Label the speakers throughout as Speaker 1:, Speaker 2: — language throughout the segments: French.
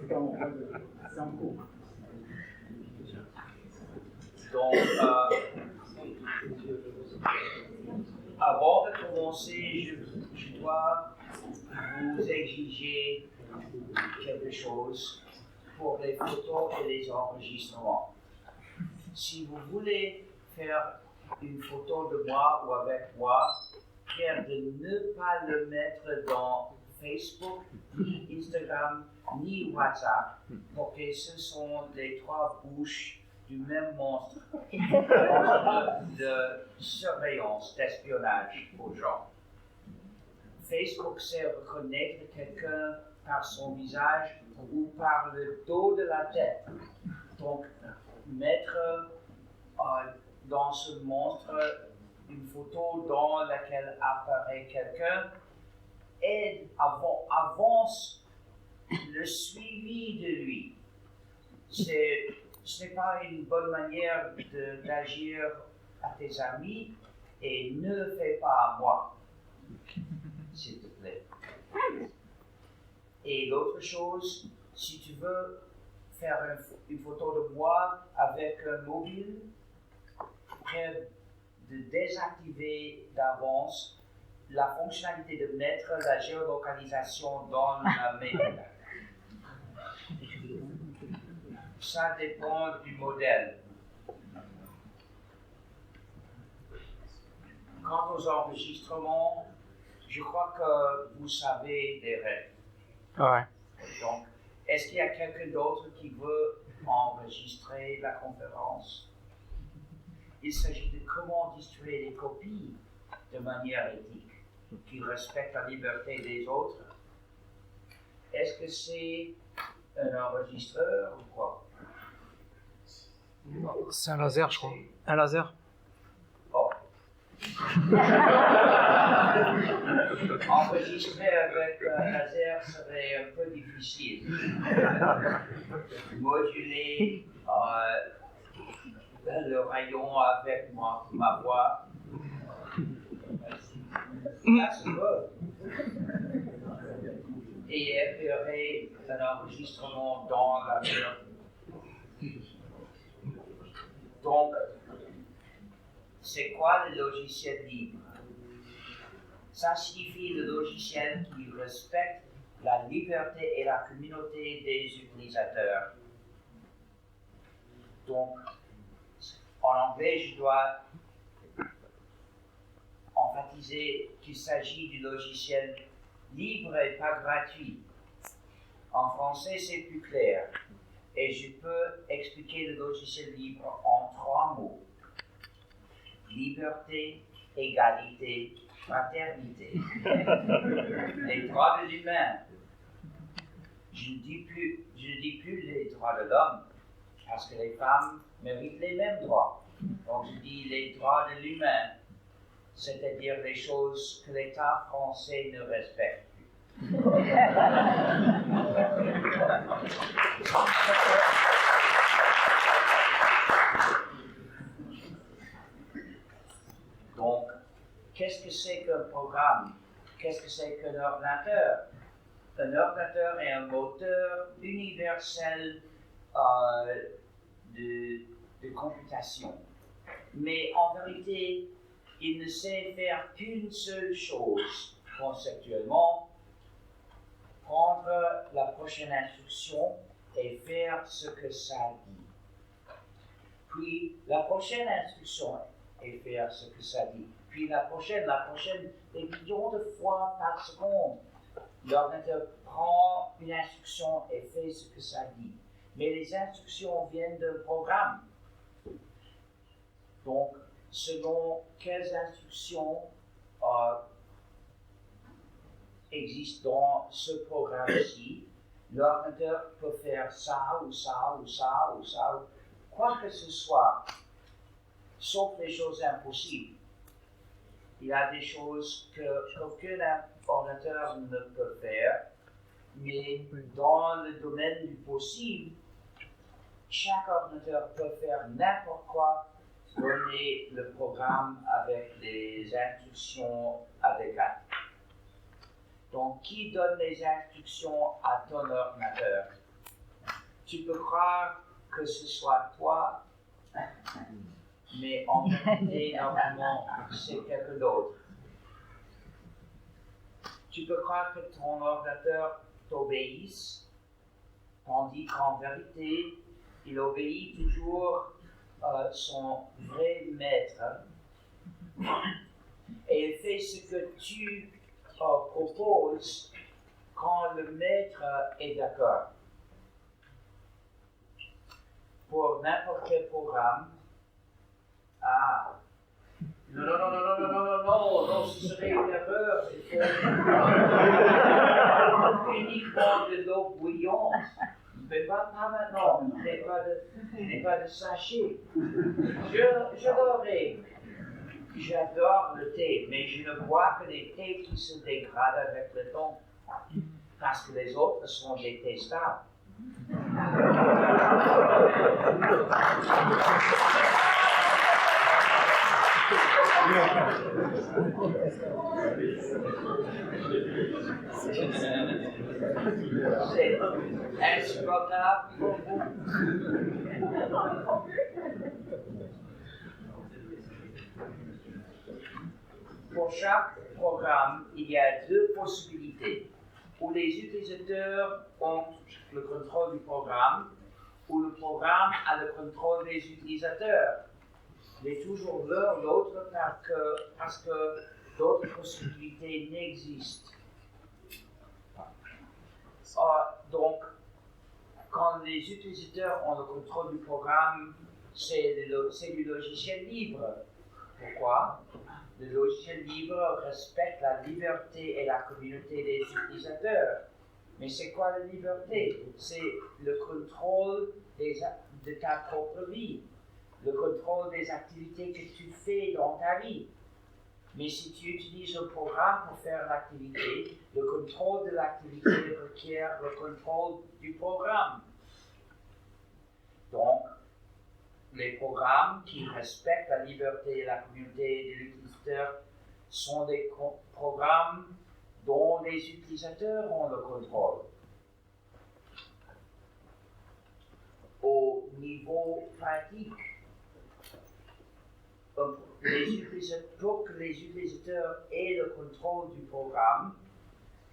Speaker 1: C'est pas en train de... C'est en cours.
Speaker 2: Donc, avant de commencer, je dois vous exiger quelque chose pour les photos et les enregistrements. Si vous voulez faire une photo de moi ou avec moi, prière de ne pas le mettre dans Facebook, ni Instagram, ni WhatsApp, parce que ce sont les trois bouches du même monstre de surveillance, d'espionnage aux gens. Facebook sait reconnaître quelqu'un par son visage ou par le dos de la tête. Donc, mettre dans ce monstre une photo dans laquelle apparaît quelqu'un aide, avance le suivi de lui. Ce n'est pas une bonne manière d'agir à tes amis et ne le fais pas à moi, s'il te plaît. Et l'autre chose, si tu veux faire une photo de moi avec un mobile, près de désactiver d'avance la fonctionnalité de mettre la géolocalisation dans la méthode. Ça dépend du modèle. Quant aux enregistrements, je crois que vous savez les règles.
Speaker 3: Ouais.
Speaker 2: Donc, est-ce qu'il y a quelqu'un d'autre qui veut enregistrer la conférence? Il s'agit de comment distribuer les copies de manière éthique, qui respecte la liberté des autres. Est-ce que c'est un enregistreur ou quoi?
Speaker 3: C'est un laser, je crois. Un laser.
Speaker 2: Oh. Enregistrer avec un laser serait un peu difficile. Moduler le rayon avec ma voix. Ça se peut. Et effectuer un enregistrement dans la mur. Donc, c'est quoi le logiciel libre? Ça signifie le logiciel qui respecte la liberté et la communauté des utilisateurs. Donc, en anglais, je dois emphasiser qu'il s'agit du logiciel libre et pas gratuit. En français, c'est plus clair. Et je peux expliquer le logiciel libre en 3 mots. Liberté, égalité, fraternité. Les droits de l'humain. Je ne dis plus les droits de l'homme, parce que les femmes méritent les mêmes droits. Donc je dis les droits de l'humain, c'est-à-dire les choses que l'État français ne respecte plus. Donc, qu'est-ce que c'est qu'un programme? Qu'est-ce que c'est qu'un ordinateur? Un ordinateur est un moteur universel de computation. Mais en vérité, il ne sait faire qu'une seule chose conceptuellement, prendre la prochaine instruction et faire ce que ça dit. Puis la prochaine instruction et faire ce que ça dit. Puis la prochaine, des millions de fois par seconde. L'ordinateur prend une instruction et fait ce que ça dit. Mais les instructions viennent d'un programme. Donc, selon quelles instructions existent dans ce programme-ci, l'ordinateur peut faire ça ou ça ou ça ou ça, quoi que ce soit, sauf les choses impossibles. Il y a des choses qu'aucun ordinateur ne peut faire, mais dans le domaine du possible, chaque ordinateur peut faire n'importe quoi, donner le programme avec des instructions adéquates. Donc, qui donne les instructions à ton ordinateur? Tu peux croire que ce soit toi, mais en réalité, normalement, c'est quelqu'un d'autre. Tu peux croire que ton ordinateur t'obéisse, tandis qu'en vérité, il obéit toujours son vrai maître. Et il fait ce que tu proposes quand le maître est d'accord. Pour n'importe quel programme, non, ce serait une erreur. Il faut uniquement de l'eau bouillante. Mais pas maintenant, n'est pas de sachet. J'adore le thé, mais je ne bois que des thés qui se dégradent avec le temps, parce que les autres sont détestables. C'est insupportable pour vous. Pour chaque programme, il y a deux possibilités, où les utilisateurs ont le contrôle du programme, ou le programme a le contrôle des utilisateurs. Mais toujours l'un ou l'autre parce que d'autres possibilités n'existent. Donc, quand les utilisateurs ont le contrôle du programme, c'est du logiciel libre. Pourquoi? Le logiciel libre respecte la liberté et la communauté des utilisateurs. Mais c'est quoi la liberté? C'est le contrôle de ta propre vie, le contrôle des activités que tu fais dans ta vie. Mais si tu utilises un programme pour faire l'activité, le contrôle de l'activité requiert le contrôle du programme. Donc, les programmes qui respectent la liberté et la communauté de l'utilisateur sont des programmes dont les utilisateurs ont le contrôle. Au niveau pratique, pour que les utilisateurs aient le contrôle du programme,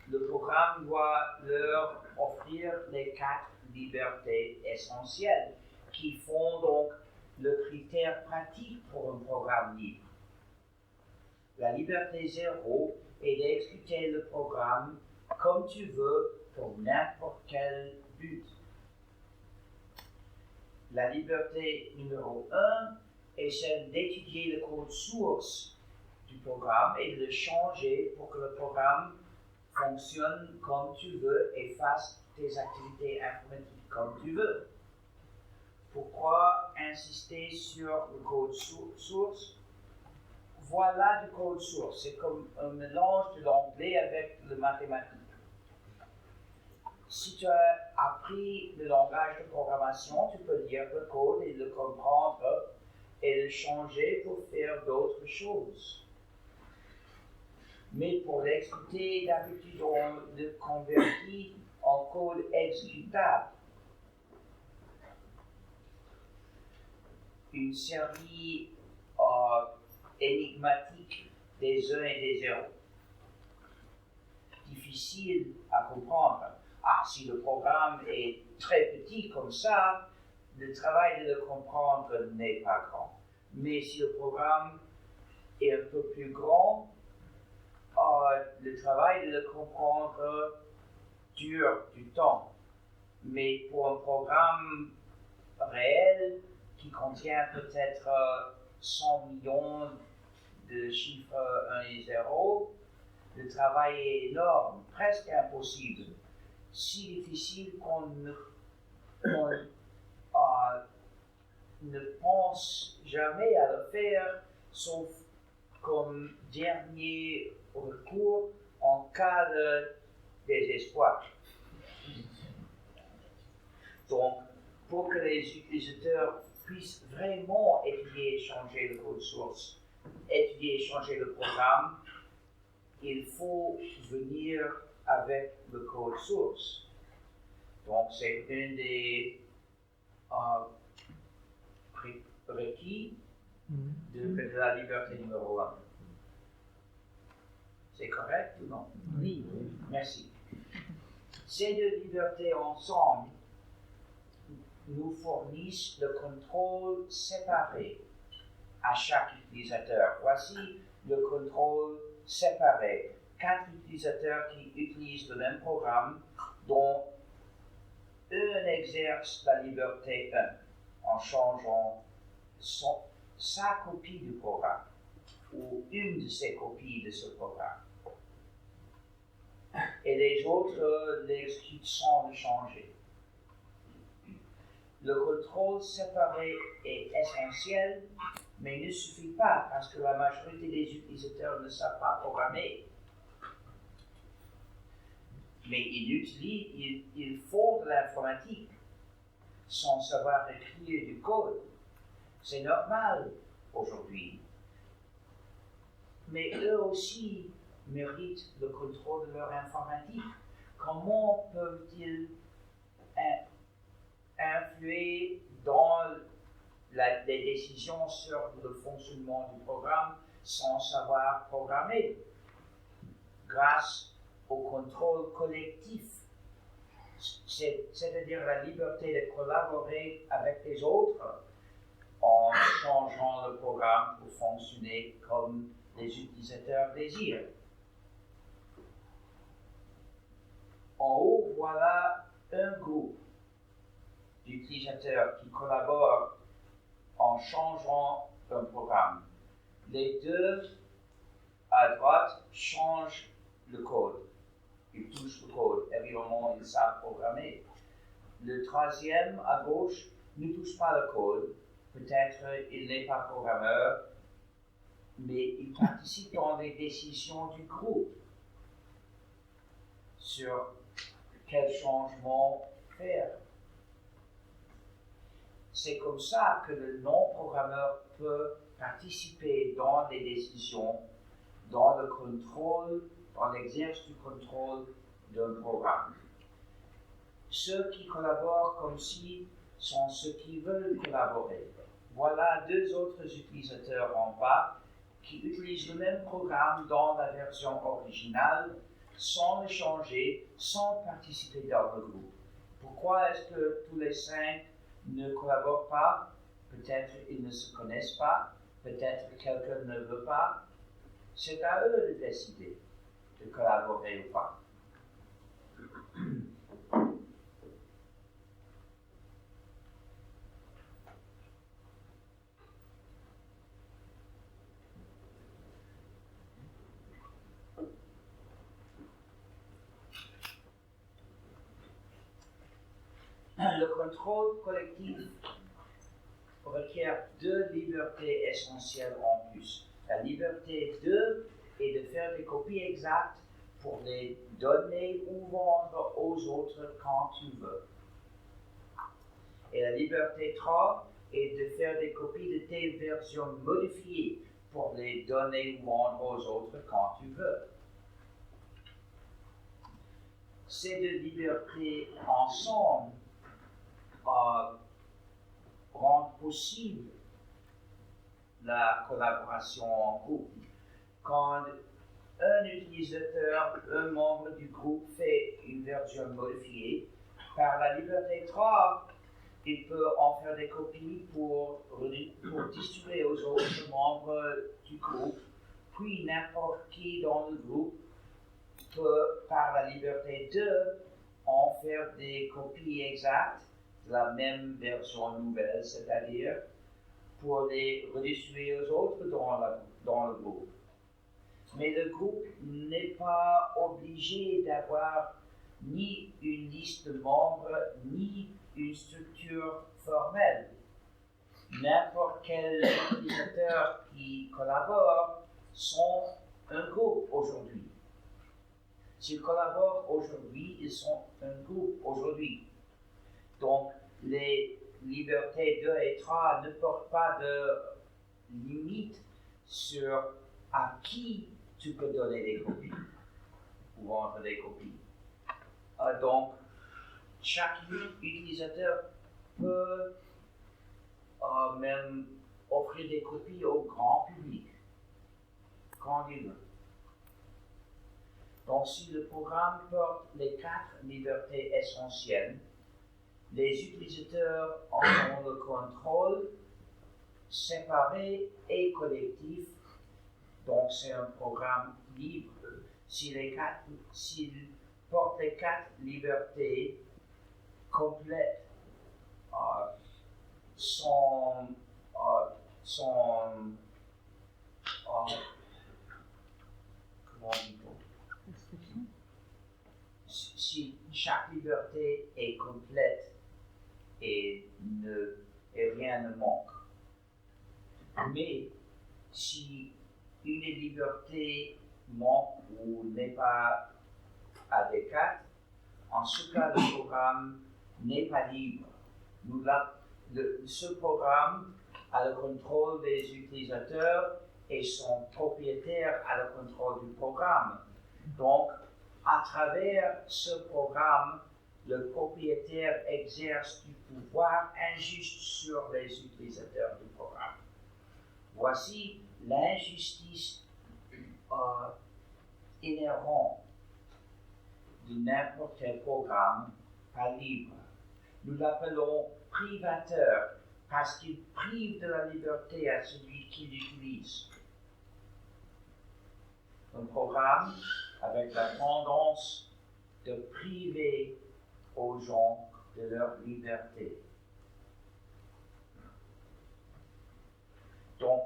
Speaker 2: le programme doit leur offrir les 4 libertés essentielles qui font donc le critère pratique pour un programme libre. La liberté 0 est d'exécuter le programme comme tu veux pour n'importe quel but. La liberté numéro 1 est celle d'étudier le code source du programme et de le changer pour que le programme fonctionne comme tu veux et fasse tes activités informatiques comme tu veux. Pourquoi insister sur le code source? Voilà du code source. C'est comme un mélange de l'anglais avec le mathématique. Si tu as appris le langage de programmation, tu peux lire le code et le comprendre et le changer pour faire d'autres choses. Mais pour l'exécuter, d'habitude, on le convertit en code exécutable. Une série énigmatique des 1 et des 0. Difficile à comprendre. Si le programme est très petit comme ça, le travail de le comprendre n'est pas grand. Mais si le programme est un peu plus grand, le travail de le comprendre dure du temps. Mais pour un programme réel qui contient peut-être 100 millions de chiffres 1 et 0, le travail est énorme, presque impossible. Si difficile qu'on ne pense jamais à le faire, sauf comme dernier recours en cas de désespoir. Donc, pour que les utilisateurs puissent vraiment étudier et changer le code source, étudier et changer le programme, il faut venir avec le code source. Donc, c'est une des requis de la liberté numéro 1. C'est correct ou non?
Speaker 3: Oui.
Speaker 2: Merci. Ces deux libertés ensemble nous fournissent le contrôle séparé à chaque utilisateur. Voici le contrôle séparé. 4 utilisateurs qui utilisent le même programme, dont un exerce la liberté 1 en changeant sa copie du programme ou une de ses copies de ce programme. Et les autres l'exécutent sans le changer. Le contrôle séparé est essentiel, mais il ne suffit pas parce que la majorité des utilisateurs ne savent pas programmer. Mais ils font de l'informatique sans savoir écrire du code. C'est normal aujourd'hui. Mais eux aussi méritent le contrôle de leur informatique. Comment peuvent-ils influer dans les décisions sur le fonctionnement du programme sans savoir programmer? Grâce au contrôle collectif, c'est-à-dire la liberté de collaborer avec les autres en changeant le programme pour fonctionner comme les utilisateurs désirent. En haut, voilà un groupe d'utilisateurs qui collaborent en changeant un programme. Les deux à droite changent le code. Ils touchent le code. Évidemment, ils savent programmer. Le troisième à gauche ne touche pas le code. Peut-être il n'est pas programmeur, mais il participe dans les décisions du groupe sur quel changement faire. C'est comme ça que le non-programmeur peut participer dans les décisions, dans le contrôle, dans l'exercice du contrôle d'un programme. Ceux qui collaborent comme ci sont ceux qui veulent collaborer. Voilà deux autres utilisateurs en bas qui utilisent le même programme dans la version originale, sans le changer, sans participer dans le groupe. Pourquoi est-ce que tous les 5 ne collaborent pas? Peut-être ils ne se connaissent pas, peut-être quelqu'un ne veut pas. C'est à eux de décider de collaborer ou pas. Le contrôle collectif requiert 2 libertés essentielles en plus. La liberté 2 est de faire des copies exactes pour les donner ou vendre aux autres quand tu veux. Et la liberté 3 est de faire des copies de tes versions modifiées pour les donner ou vendre aux autres quand tu veux. Ces 2 libertés ensemble rendent possible la collaboration en groupe. Quand un utilisateur, un membre du groupe fait une version modifiée, par la liberté 3, il peut en faire des copies pour distribuer aux autres membres du groupe, puis n'importe qui dans le groupe peut, par la liberté 2, en faire des copies exactes de la même version nouvelle, c'est-à-dire pour les redistribuer aux autres dans le groupe. Mais le groupe n'est pas obligé d'avoir ni une liste de membres, ni une structure formelle. N'importe quel utilisateur qui collabore sont un groupe aujourd'hui. S'ils collaborent aujourd'hui, ils sont un groupe aujourd'hui. Donc, les libertés 2 et 3 ne portent pas de limite sur à qui tu peux donner des copies ou vendre des copies. Donc, chaque utilisateur peut même offrir des copies au grand public, quand il veut. Donc, si le programme porte les 4 libertés essentielles, les utilisateurs en ont le contrôle séparé et collectif. Donc, c'est un programme libre. S'il porte les 4 libertés complètes, sans comment dit-on? Si chaque liberté est complète et rien ne manque. Mais si une liberté manque ou n'est pas adéquate, en ce cas, le programme n'est pas libre. Ce programme a le contrôle des utilisateurs et son propriétaire a le contrôle du programme. Donc, à travers ce programme, le propriétaire exerce du pouvoir injuste sur les utilisateurs du programme. Voici l'injustice inhérente de n'importe quel programme pas libre. Nous l'appelons privateur parce qu'il prive de la liberté à celui qui l'utilise. Un programme avec la tendance de priver aux gens de leur liberté. Donc,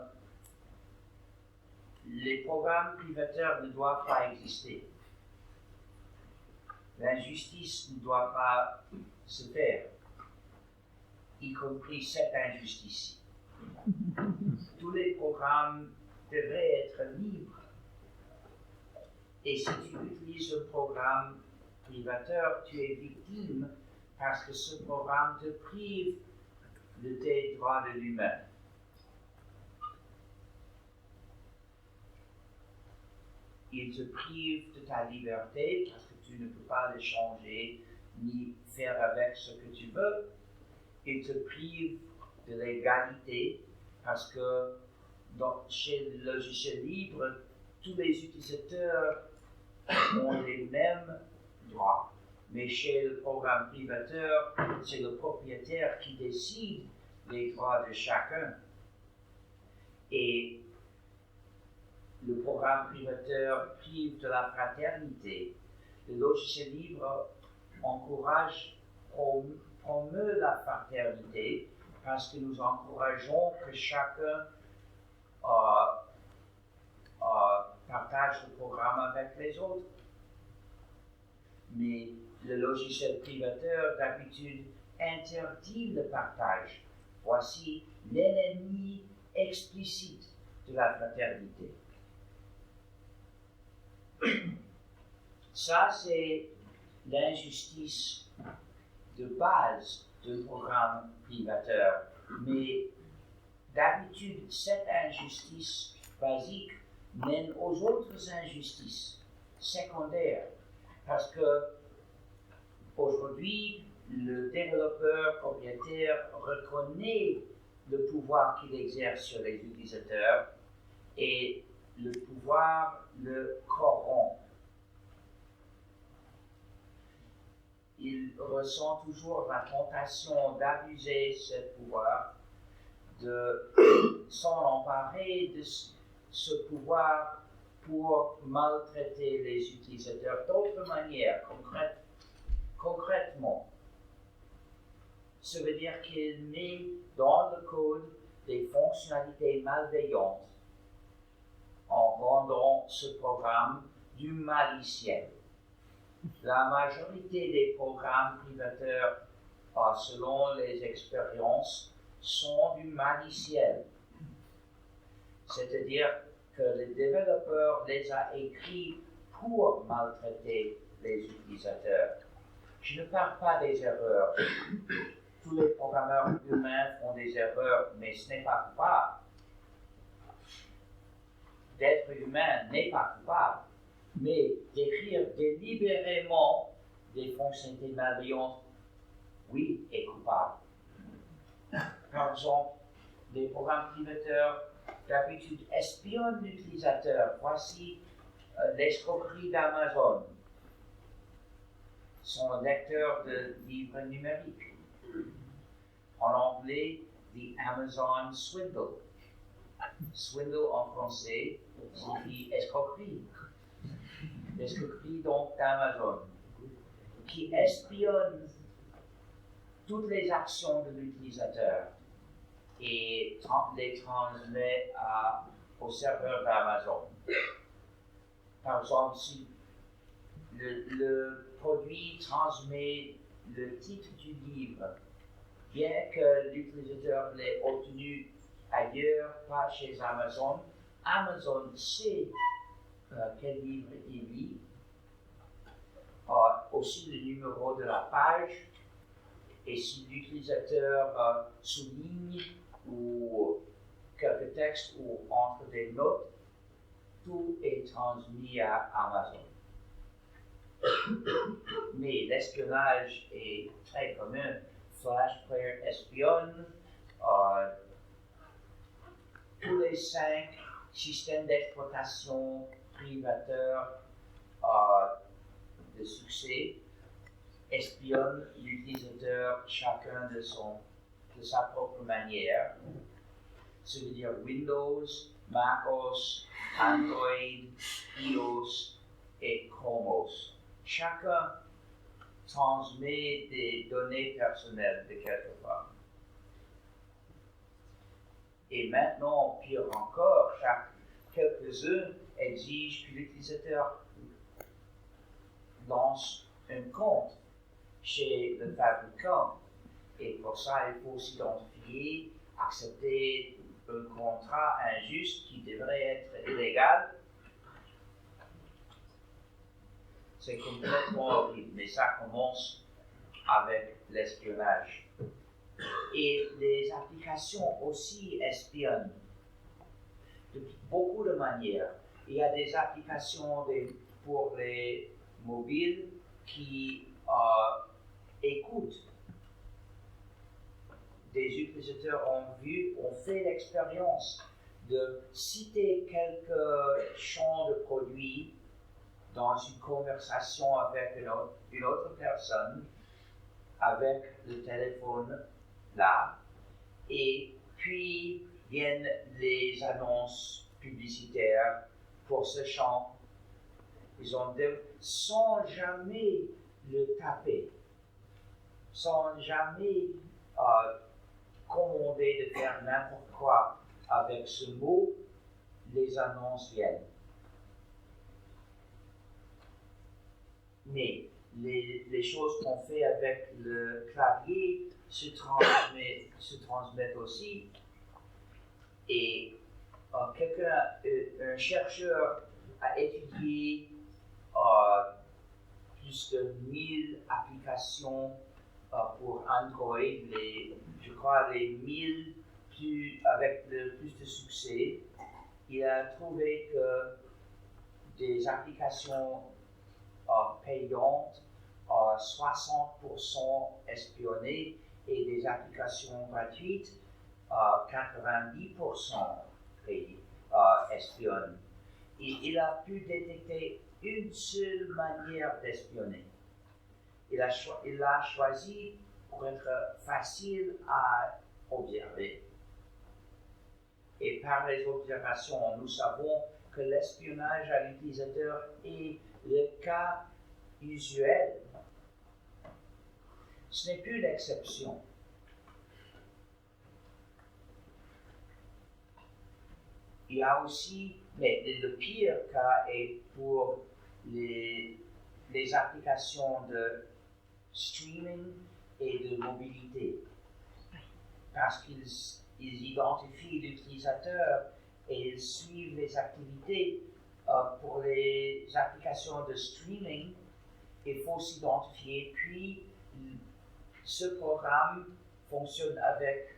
Speaker 2: les programmes privateurs ne doivent pas exister. L'injustice ne doit pas se faire, y compris cette injustice. Tous les programmes devraient être libres. Et si tu utilises un programme privateur, tu es victime parce que ce programme te prive de tes droits de l'humain. Il te prive de ta liberté parce que tu ne peux pas le changer ni faire avec ce que tu veux. Il te prive de l'égalité parce que chez le logiciel libre, tous les utilisateurs ont les mêmes droits. Mais chez le programme privateur, c'est le propriétaire qui décide les droits de chacun. Et le programme privateur prive de la fraternité. Le logiciel libre encourage, promeut la fraternité parce que nous encourageons que chacun partage le programme avec les autres. Mais le logiciel privateur d'habitude interdit le partage. Voici l'ennemi explicite de la fraternité. Ça, c'est l'injustice de base d'un programme privateur. Mais d'habitude, cette injustice basique mène aux autres injustices secondaires. Parce que aujourd'hui, le développeur propriétaire reconnaît le pouvoir qu'il exerce sur les utilisateurs et le pouvoir le corrompt. Il ressent toujours la tentation d'abuser ce pouvoir, de s'en emparer de ce pouvoir pour maltraiter les utilisateurs d'autres manières, concrètement. Ça veut dire qu'il met dans le code des fonctionnalités malveillantes en rendant ce programme du maliciel. La majorité des programmes privateurs, selon les expériences, sont du maliciel. C'est-à-dire que le développeur les a écrits pour maltraiter les utilisateurs. Je ne parle pas des erreurs. Tous les programmeurs humains font des erreurs, mais ce n'est pas coupable. D'être humain n'est pas coupable. Mais d'écrire délibérément des fonctionnalités malveillantes, oui, est coupable. Par exemple, les programmes privateurs d'habitude espionnent l'utilisateur. Voici l'escroquerie d'Amazon, son lecteur de livres numériques. En anglais, The Amazon Swindle. Swindle en français signifie escroquerie. L'escroquerie donc d'Amazon, qui espionne toutes les actions de l'utilisateur et les transmet au serveur d'Amazon. Par exemple, si le produit transmet le titre du livre, bien que l'utilisateur l'ait obtenu ailleurs, pas chez Amazon, Amazon sait quel livre il lit, aussi le numéro de la page, et si l'utilisateur souligne ou quelques textes ou entre des notes, tout est transmis à Amazon. Mais l'espionnage est très commun. Flash Player espionne. Tous les 5 systèmes d'exploitation privateurs de succès espionnent l'utilisateur chacun de sa propre manière. Ça veut dire Windows, MacOS, Android, iOS et Chromos. Chacun transmet des données personnelles de quelque part. Et maintenant, pire encore, quelques-uns exigent que l'utilisateur lance un compte chez le fabricant. Et pour ça, il faut s'identifier, accepter un contrat injuste qui devrait être illégal. C'est complètement horrible, mais ça commence avec l'espionnage. Et les applications aussi espionnent de beaucoup de manières. Il y a des applications pour les mobiles qui écoutent. Des utilisateurs ont fait l'expérience de citer quelques champs de produits dans une conversation avec une autre personne, avec le téléphone là, et puis viennent les annonces publicitaires pour ce champ. Ils ont sans jamais le taper, sans jamais commander de faire n'importe quoi avec ce mot, les annonces viennent. Mais les choses qu'on fait avec le clavier se transmettent aussi. Et un chercheur a étudié plus de 1000 applications pour Android, je crois les 1000 avec le plus de succès. Il a trouvé que des applications payantes, 60% espionnées, et des applications gratuites, 90% espionnent. Et il a pu détecter une seule manière d'espionner. Il a choisi pour être facile à observer. Et par les observations, nous savons que l'espionnage à l'utilisateur est le cas usuel. Ce n'est plus l'exception. Il y a aussi, mais le pire cas est pour les applications de streaming et de mobilité, parce qu'ils identifient l'utilisateur et ils suivent les activités. Pour les applications de streaming, il faut s'identifier, puis ce programme fonctionne avec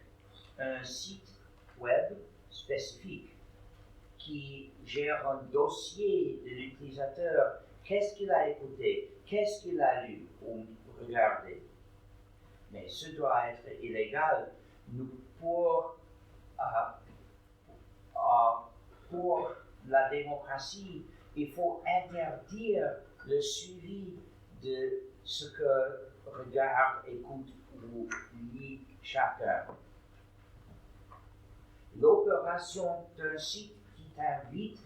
Speaker 2: un site web spécifique qui gère un dossier de l'utilisateur. Qu'est-ce qu'il a écouté? Qu'est-ce qu'il a lu ou regardé? Mais ce doit être illégal. pour la démocratie, il faut interdire le suivi de ce que regarde, écoute ou lit chacun. L'opération d'un site qui t'invite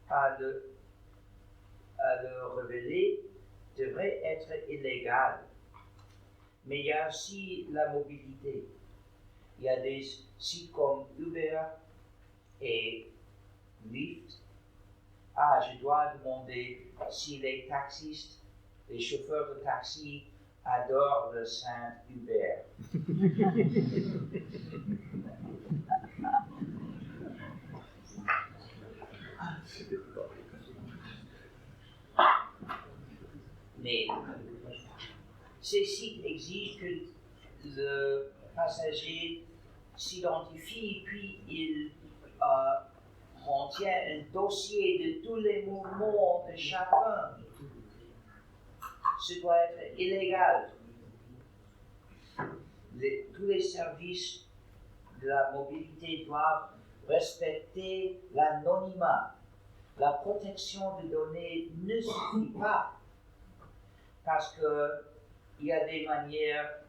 Speaker 2: à le révéler devrait être illégale. Mais il y a aussi la mobilité. Il y a des sites comme Uber et Lyft. Ah, je dois demander si les taxistes, les chauffeurs de taxi adorent le Saint Hubert. Mais ces sites exigent que le passager s'identifie, puis il contient un dossier de tous les mouvements de chacun. Ce doit être illégal. Tous les services de la mobilité doivent respecter l'anonymat. La protection des données ne suffit pas parce qu'il y a des manières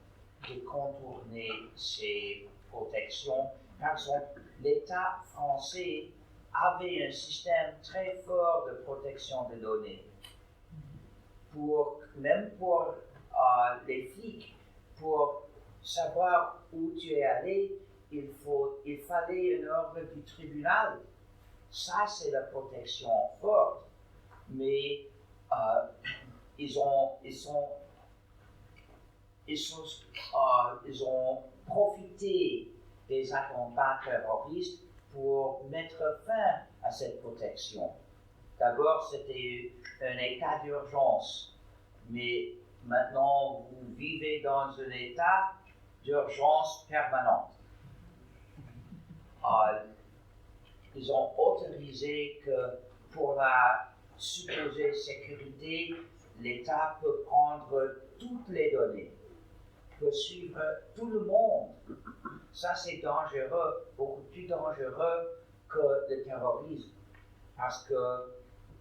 Speaker 2: de contourner ces protections. Par exemple, l'État français avait un système très fort de protection des données. Même pour les flics, pour savoir où tu es allé, il fallait un ordre du tribunal. Ça, c'est la protection forte. Mais ils ont profité des attentats terroristes pour mettre fin à cette protection. D'abord, c'était un état d'urgence, mais maintenant, vous vivez dans un état d'urgence permanente. Ils ont autorisé que pour la supposée sécurité, l'État peut prendre toutes les données, peut suivre tout le monde. Ça, c'est dangereux, beaucoup plus dangereux que le terrorisme, parce que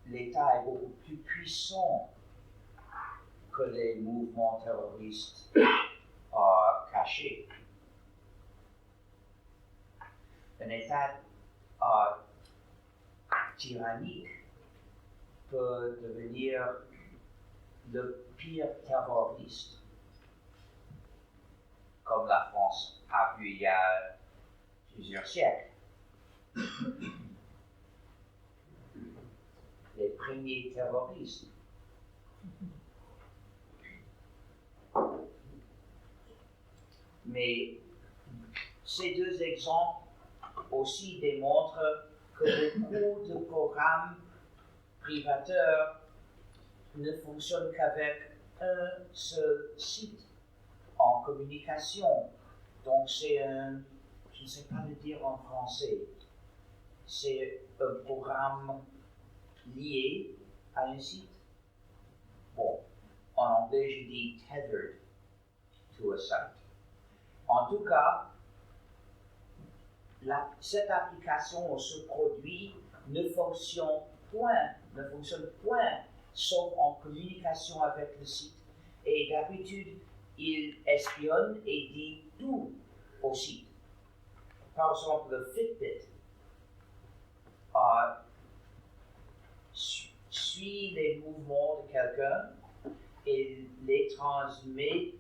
Speaker 2: l'État est beaucoup plus puissant que les mouvements terroristes cachés. Un État tyrannique peut devenir le pire terroriste, comme la France a vu il y a plusieurs siècles. Les premiers terroristes. Mais ces deux exemples aussi démontrent que beaucoup de programmes privateurs ne fonctionnent qu'avec un seul site en communication. Donc c'est un, je ne sais pas le dire en français, c'est un programme lié à un site. Bon, en anglais je dis tethered to a site. En tout cas, cette application ou ce produit ne fonctionne point, sauf en communication avec le site. Et d'habitude, il espionne et dit tout au site. Par exemple, le Fitbit suit les mouvements de quelqu'un et les transmet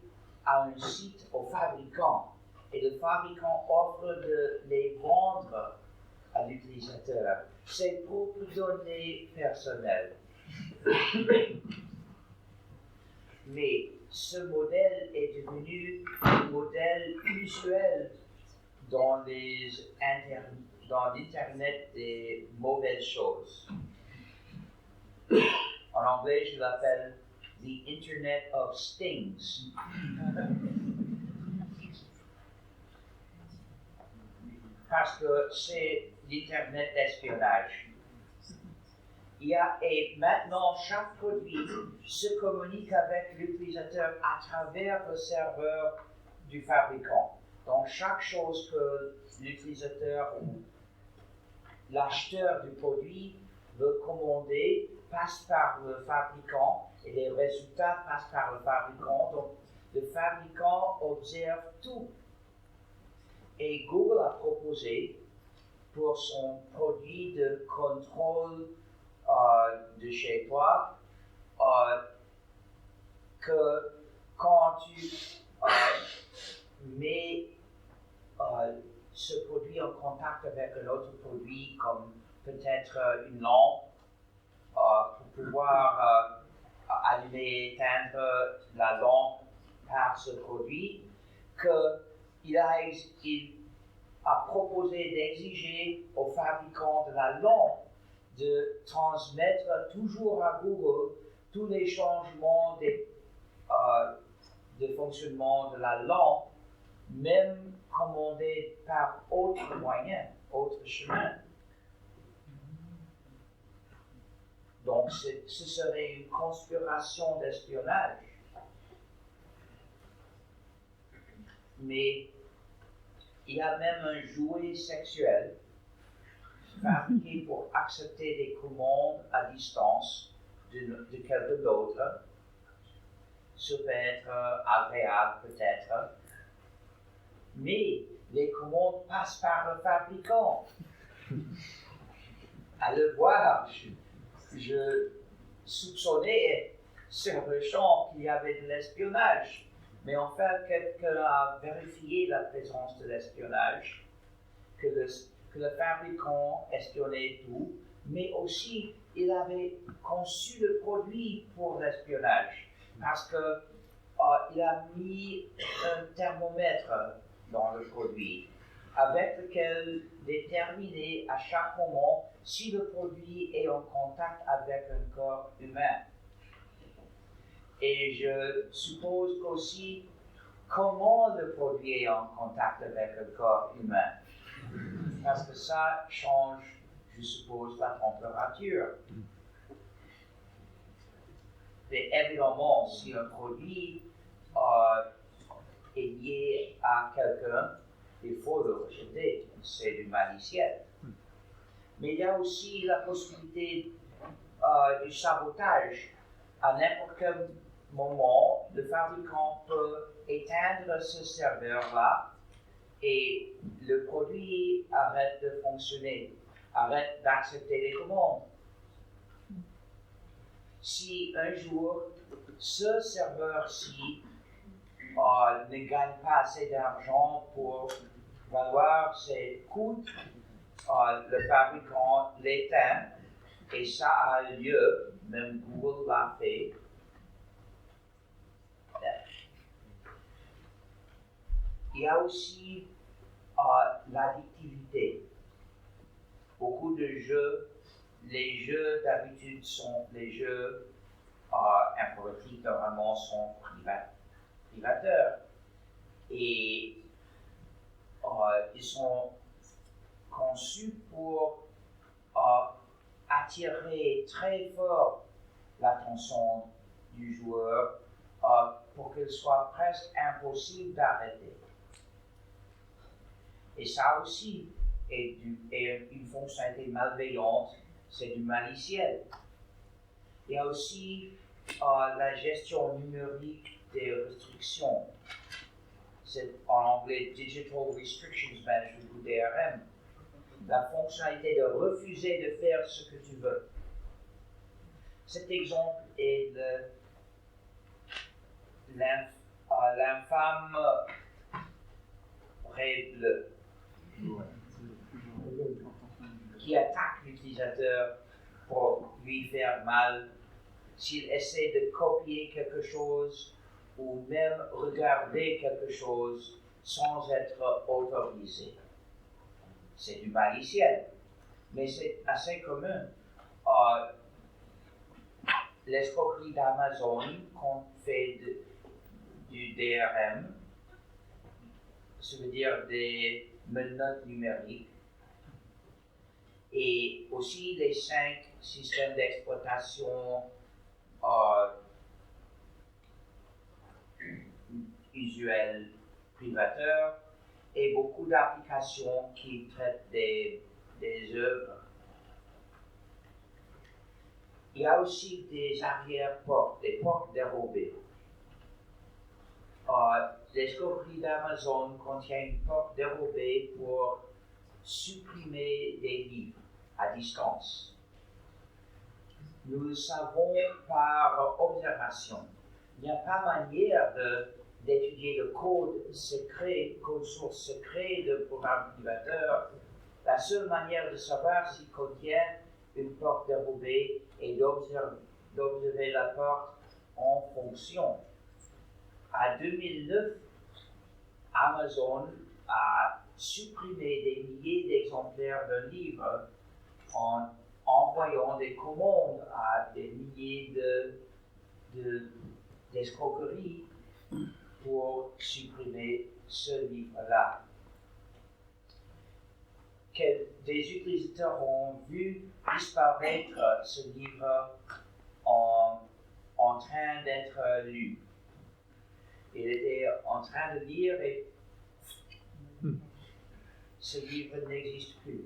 Speaker 2: à un site au fabricant. Et le fabricant offre de les vendre à l'utilisateur. C'est pour données personnelles. Mais ce modèle est devenu un modèle usuel dans l'Internet des mauvaises choses. En anglais, je l'appelle The Internet of Stings. Parce que c'est l'Internet d'espionnage. Et maintenant, chaque produit se communique avec l'utilisateur à travers le serveur du fabricant. Donc, chaque chose que l'utilisateur ou l'acheteur du produit veut commander passe par le fabricant et les résultats passent par le fabricant. Donc, le fabricant observe tout. Et Google a proposé pour son produit de contrôle de chez toi que quand tu mets ce produit en contact avec un autre produit, comme peut-être une lampe, pour pouvoir allumer et éteindre la lampe par ce produit, qu'il a proposé d'exiger au fabricant de la lampe de transmettre toujours à Google tous les changements de fonctionnement de la lampe, même commandés par autre moyen, autre chemin. Donc, ce serait une conspiration d'espionnage. Mais il y a même un jouet sexuel fabriqué pour accepter des commandes à distance de quelqu'un d'autre. Ça peut être agréable peut-être, mais les commandes passent par le fabricant. À le voir, je soupçonnais sur le champ qu'il y avait de l'espionnage. Mais en fait, quelqu'un a vérifié la présence de l'espionnage, que le fabricant espionnait tout, mais aussi il avait conçu le produit pour l'espionnage, parce qu'il a mis un thermomètre dans le produit, avec lequel déterminer à chaque moment si le produit est en contact avec un corps humain. Et je suppose qu'aussi comment le produit est en contact avec le corps humain. Parce que ça change, je suppose, la température. Et évidemment, si un produit est lié à quelqu'un, il faut le rejeter. C'est du maliciel. Mais il y a aussi la possibilité du sabotage. À n'importe quel moment, le fabricant peut éteindre ce serveur-là et le produit arrête de fonctionner, arrête d'accepter les commandes. Si un jour, ce serveur-ci ne gagne pas assez d'argent pour valoir ses coûts, le fabricant l'éteint et ça a lieu, même Google l'a fait. Il y a aussi l'addictivité. Beaucoup de jeux, les jeux d'habitude sont les jeux informatiques normalement sont privateurs et ils sont conçus pour attirer très fort l'attention du joueur pour qu'il soit presque impossible d'arrêter. Et ça aussi est une fonctionnalité malveillante, c'est du maliciel. Il y a aussi la gestion numérique des restrictions. C'est en anglais Digital Restrictions Management ou DRM. La fonctionnalité de refuser de faire ce que tu veux. Cet exemple est l'infâme règle qui attaque l'utilisateur pour lui faire mal s'il essaie de copier quelque chose ou même regarder quelque chose sans être autorisé. C'est du maliciel, mais c'est assez commun. L'escroquerie d'Amazon qu'on fait du DRM, ça veut dire des menottes numériques, et aussi les 5 systèmes d'exploitation usuels privateurs et beaucoup d'applications qui traitent des œuvres. Il y a aussi des arrière-portes, des portes dérobées. L'escroquerie d'Amazon contient une porte dérobée pour supprimer des livres à distance. Nous le savons par observation. Il n'y a pas manière d'étudier le code secret, code source secret de programme privateur. La seule manière de savoir s'il contient une porte dérobée est d'observer la porte en fonction. En 2009, Amazon a supprimé des milliers d'exemplaires d'un livre en envoyant des commandes à des milliers d'escroqueries pour supprimer ce livre-là. Des utilisateurs ont vu disparaître ce livre en train d'être lu. Il était en train de lire et ce livre n'existe plus.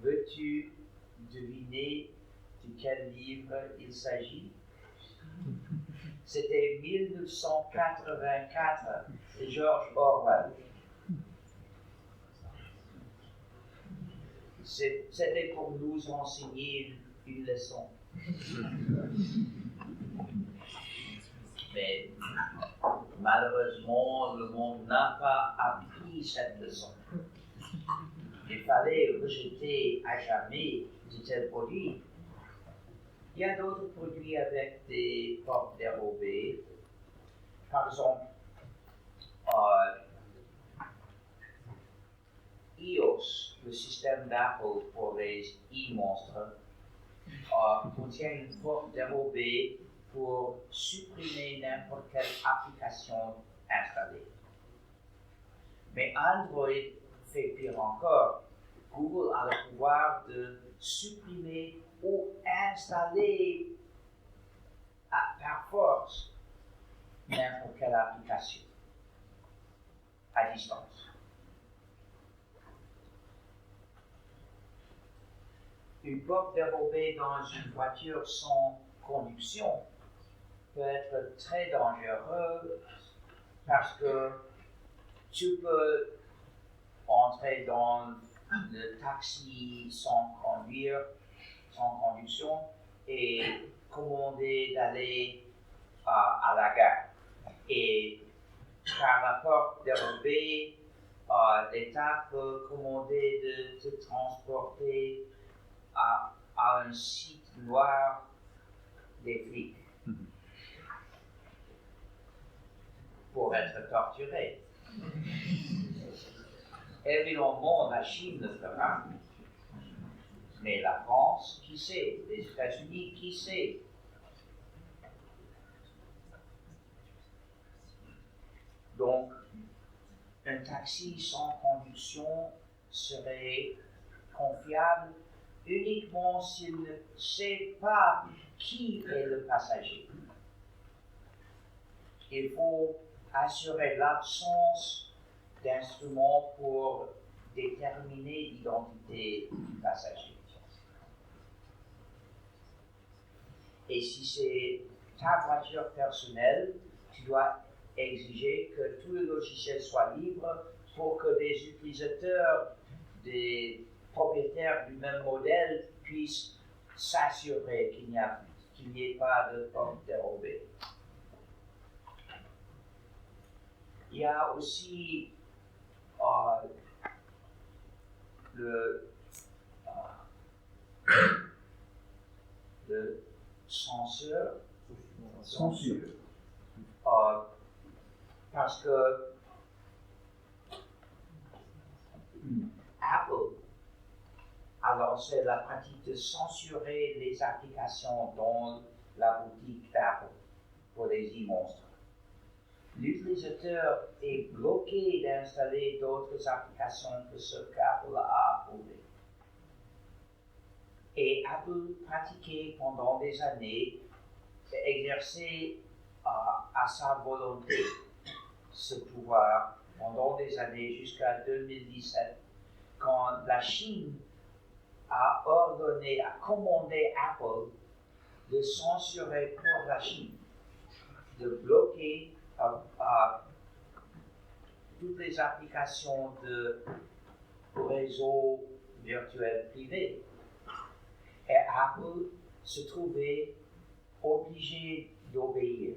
Speaker 2: Veux-tu deviner de quel livre il s'agit? C'était 1984 de George Orwell. C'était pour nous enseigner une leçon. Mais malheureusement, le monde n'a pas appris cette leçon. Il fallait rejeter à jamais de tels produits. Il y a d'autres produits avec des portes dérobées. Par exemple, iOS, le système d'Apple pour les e-monstres, contient une porte dérobée pour supprimer n'importe quelle application installée. Mais Android fait pire encore. Google a le pouvoir de supprimer ou installer par force n'importe quelle application à distance. Une porte dérobée dans une voiture sans conduction peut être très dangereux parce que tu peux entrer dans le taxi sans conduction et commander d'aller à la gare. Et par la porte dérobée, l'État peut commander de te transporter à un site noir des flics pour être torturé. Évidemment, la Chine le fera. Mais la France, qui sait? Les États-Unis, qui sait? Donc, un taxi sans conduction serait confiable uniquement s'il ne sait pas qui est le passager. Il faut assurer l'absence d'instruments pour déterminer l'identité du passager. Et si c'est ta voiture personnelle, tu dois exiger que tout le logiciel soit libre pour que des utilisateurs, des propriétaires du même modèle puissent s'assurer qu'il n'y ait pas de porte dérobée. Il y a aussi le censure. Parce que Apple a lancé la pratique de censurer les applications dans la boutique d'Apple pour les e-monstres. L'utilisateur est bloqué d'installer d'autres applications que ce qu'Apple a approuvé. Et Apple pratiquait pendant des années, exerçait à sa volonté ce pouvoir pendant des années jusqu'à 2017, quand la Chine a ordonné, a commandé Apple de censurer pour la Chine, de bloquer toutes les applications de réseaux virtuels privés. Et Apple se trouvait obligé d'obéir.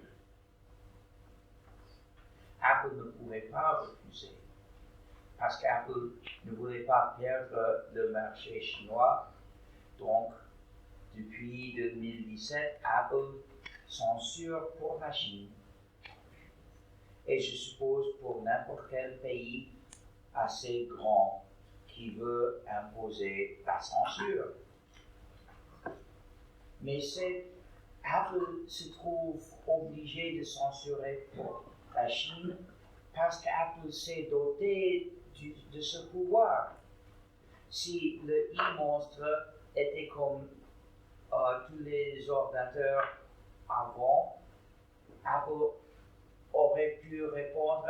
Speaker 2: Apple ne pouvait pas refuser, parce qu'Apple ne voulait pas perdre le marché chinois. Donc, depuis 2017, Apple censure pour la Chine. Et je suppose pour n'importe quel pays assez grand qui veut imposer la censure. Mais Apple se trouve obligé de censurer pour la Chine parce qu'Apple s'est doté de ce pouvoir. Si le e-monstre était comme tous les ordinateurs avant, Apple aurait pu répondre,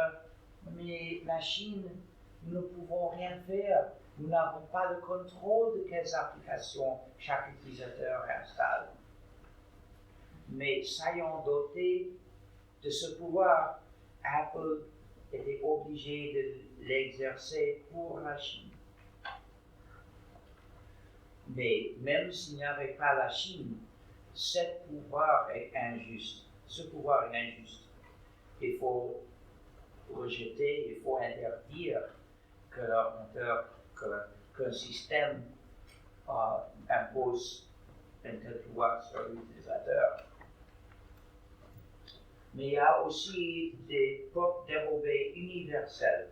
Speaker 2: mais la Chine, nous ne pouvons rien faire. Nous n'avons pas le contrôle de quelles applications chaque utilisateur installe. Mais s'ayant doté de ce pouvoir, Apple était obligé de l'exercer pour la Chine. Mais même s'il n'y avait pas la Chine, ce pouvoir est injuste. Il faut rejeter, il faut interdire que l'ordinateur, qu'un système impose un tel pouvoir sur l'utilisateur. Mais il y a aussi des portes dérobées universelles.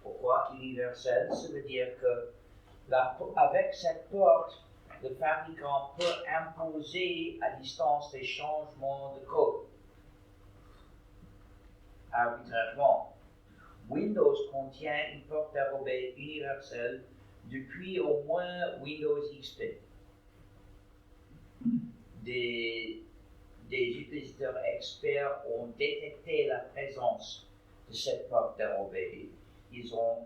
Speaker 2: Pourquoi universelles? Ça veut dire que avec cette porte, le fabricant peut imposer à distance des changements de code arbitrairement. Windows contient une porte dérobée universelle depuis au moins Windows XP. Des utilisateurs experts ont détecté la présence de cette porte dérobée. Ils ont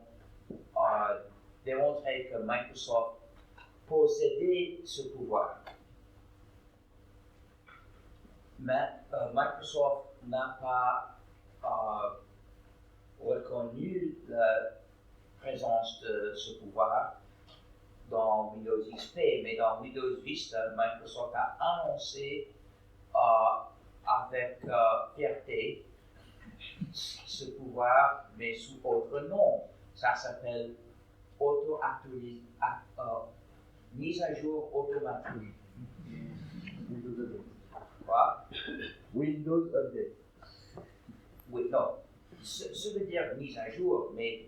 Speaker 2: démontré que Microsoft possédait ce pouvoir. Mais Microsoft n'a pas reconnu la présence de ce pouvoir dans Windows XP, mais dans Windows Vista, Microsoft a annoncé avec fierté ce pouvoir, mais sous autre nom. Ça s'appelle mise à jour automatique. Quoi?
Speaker 1: Windows Update.
Speaker 2: Oui, non. Ça veut dire mise à jour, mais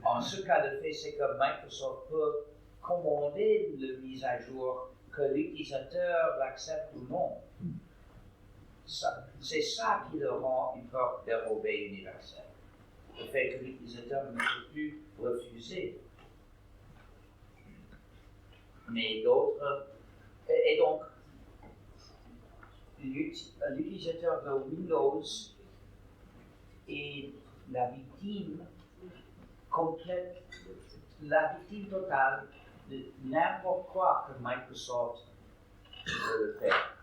Speaker 2: en ce cas de fait, c'est que Microsoft peut commander la mise à jour, que l'utilisateur l'accepte ou non. C'est ça qui le rend une porte dérobée universelle. Le fait que l'utilisateur ne peut plus refuser. Mais d'autres. Et donc, l'utilisateur de Windows est la victime complète, la victime totale de n'importe quoi que Microsoft veut le faire.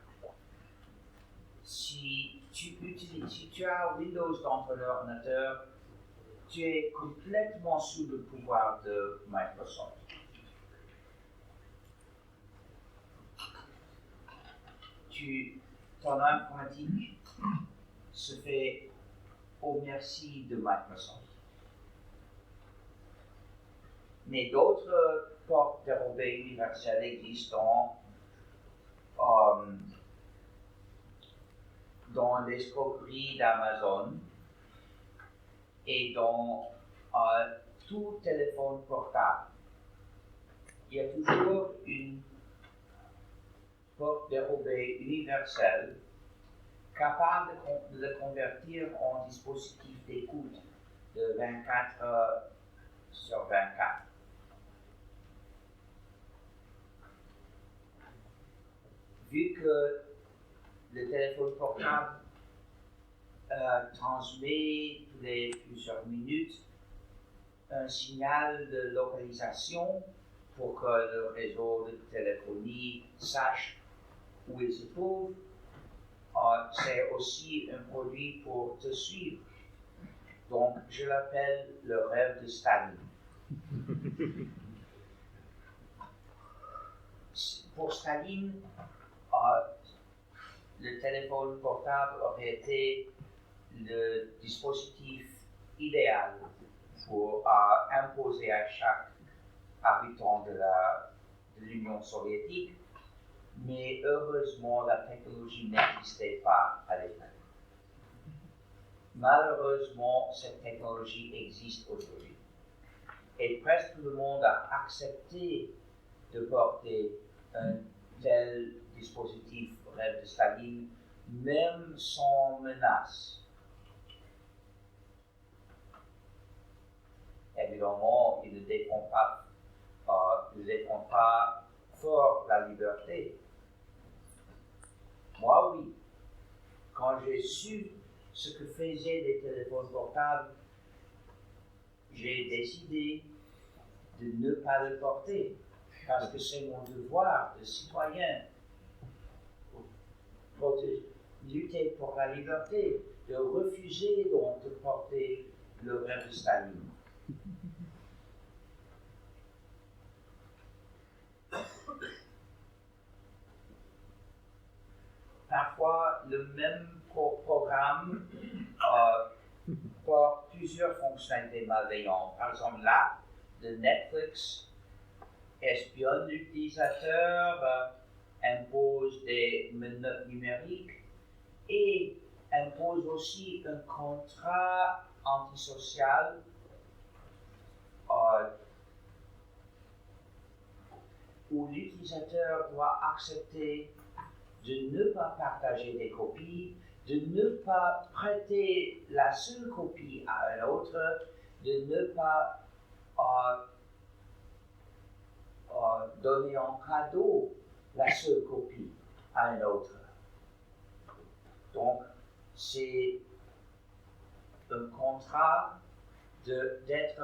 Speaker 2: Si tu as Windows dans ton ordinateur, tu es complètement sous le pouvoir de Microsoft. Ton informatique se fait au merci de Microsoft. Mais d'autres portes dérobées universelles existent dans l'escroquerie d'Amazon et dans tout téléphone portable. Il y a toujours une porte dérobée universelle capable de le convertir en dispositif d'écoute de 24 heures sur 24. Vu que le téléphone portable transmet tous les plusieurs minutes un signal de localisation pour que le réseau de téléphonie sache où il se trouve. C'est aussi un produit pour te suivre. Donc, je l'appelle le rêve de Staline. Pour Staline, le téléphone portable aurait été le dispositif idéal pour imposer à chaque habitant de l'Union soviétique, mais heureusement la technologie n'existait pas à l'époque. Malheureusement, cette technologie existe aujourd'hui. Et presque tout le monde a accepté de porter un tel dispositif rêve de Staline, même sans menace. Évidemment, il ne défend pas fort la liberté. Moi, oui. Quand j'ai su ce que faisaient les téléphones portables, j'ai décidé de ne pas le porter, parce que c'est mon devoir de citoyen pour lutter pour la liberté, de refuser donc de porter le rêve de Staline. Parfois, le même programme porte plusieurs fonctionnalités malveillantes. Par exemple, l'app de Netflix espionne l'utilisateur, impose des menottes numériques et impose aussi un contrat antisocial où l'utilisateur doit accepter de ne pas partager des copies, de ne pas prêter la seule copie à un autre, de ne pas donner en cadeau la seule copie à un autre. Donc, c'est un contrat d'être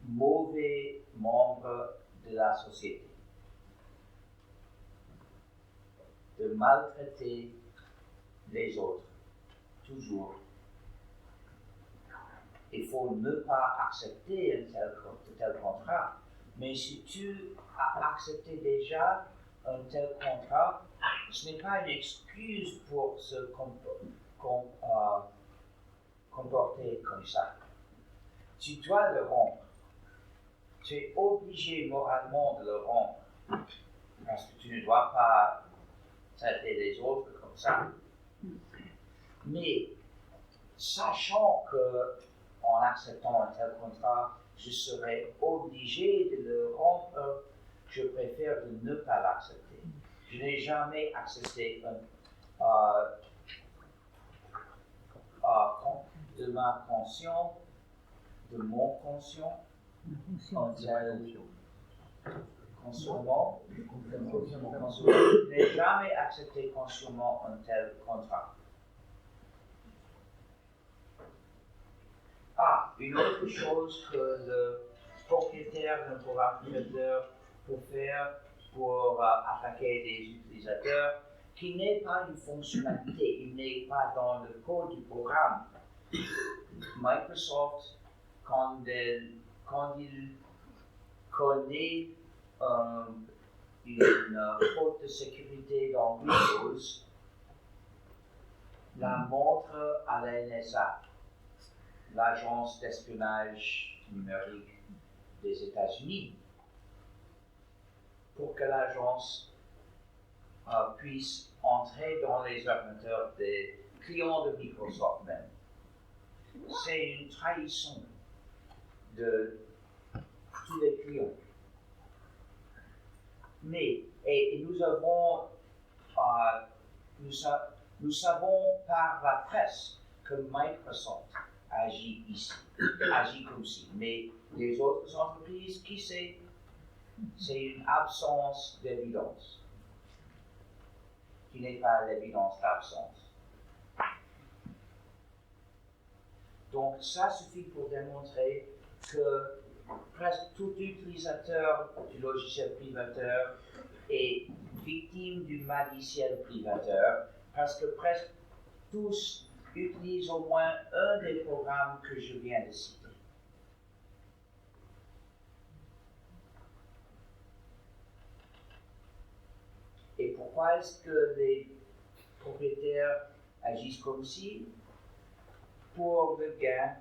Speaker 2: mauvais membre de la société, de maltraiter les autres, toujours. Il faut ne pas accepter un tel contrat, mais si tu as accepté déjà un tel contrat, ce n'est pas une excuse pour se comporter comme ça. Tu dois le rompre. Tu es obligé moralement de le rompre, parce que tu ne dois pas traiter les autres comme ça. Mais sachant que en acceptant un tel contrat, je serais obligé de le rompre, je préfère de ne pas l'accepter. Je n'ai jamais accepté de ma conscience, de mon conscient, un tel consciemment. Je n'ai jamais accepté consciemment un tel contrat. Une autre chose que le propriétaire d'un programmateur peut faire pour attaquer des utilisateurs, qui n'est pas une fonctionnalité, il n'est pas dans le code du programme. Microsoft, quand il connaît une faute de sécurité dans Windows, la montre à la NSA, l'agence d'espionnage numérique des États-Unis, pour que l'agence puisse entrer dans les ordinateurs des clients de Microsoft même. C'est une trahison de tous les clients. Mais, et nous savons par la presse que Microsoft agit ici, agit comme ci. Mais les autres entreprises, qui sait? C'est une absence d'évidence, qui n'est pas l'évidence d'absence. Donc ça suffit pour démontrer que presque tout utilisateur du logiciel privateur est victime du maliciel privateur, parce que presque tous utilisent au moins un des programmes que je viens de citer. Et pourquoi est-ce que les propriétaires agissent comme ci? Pour le gain.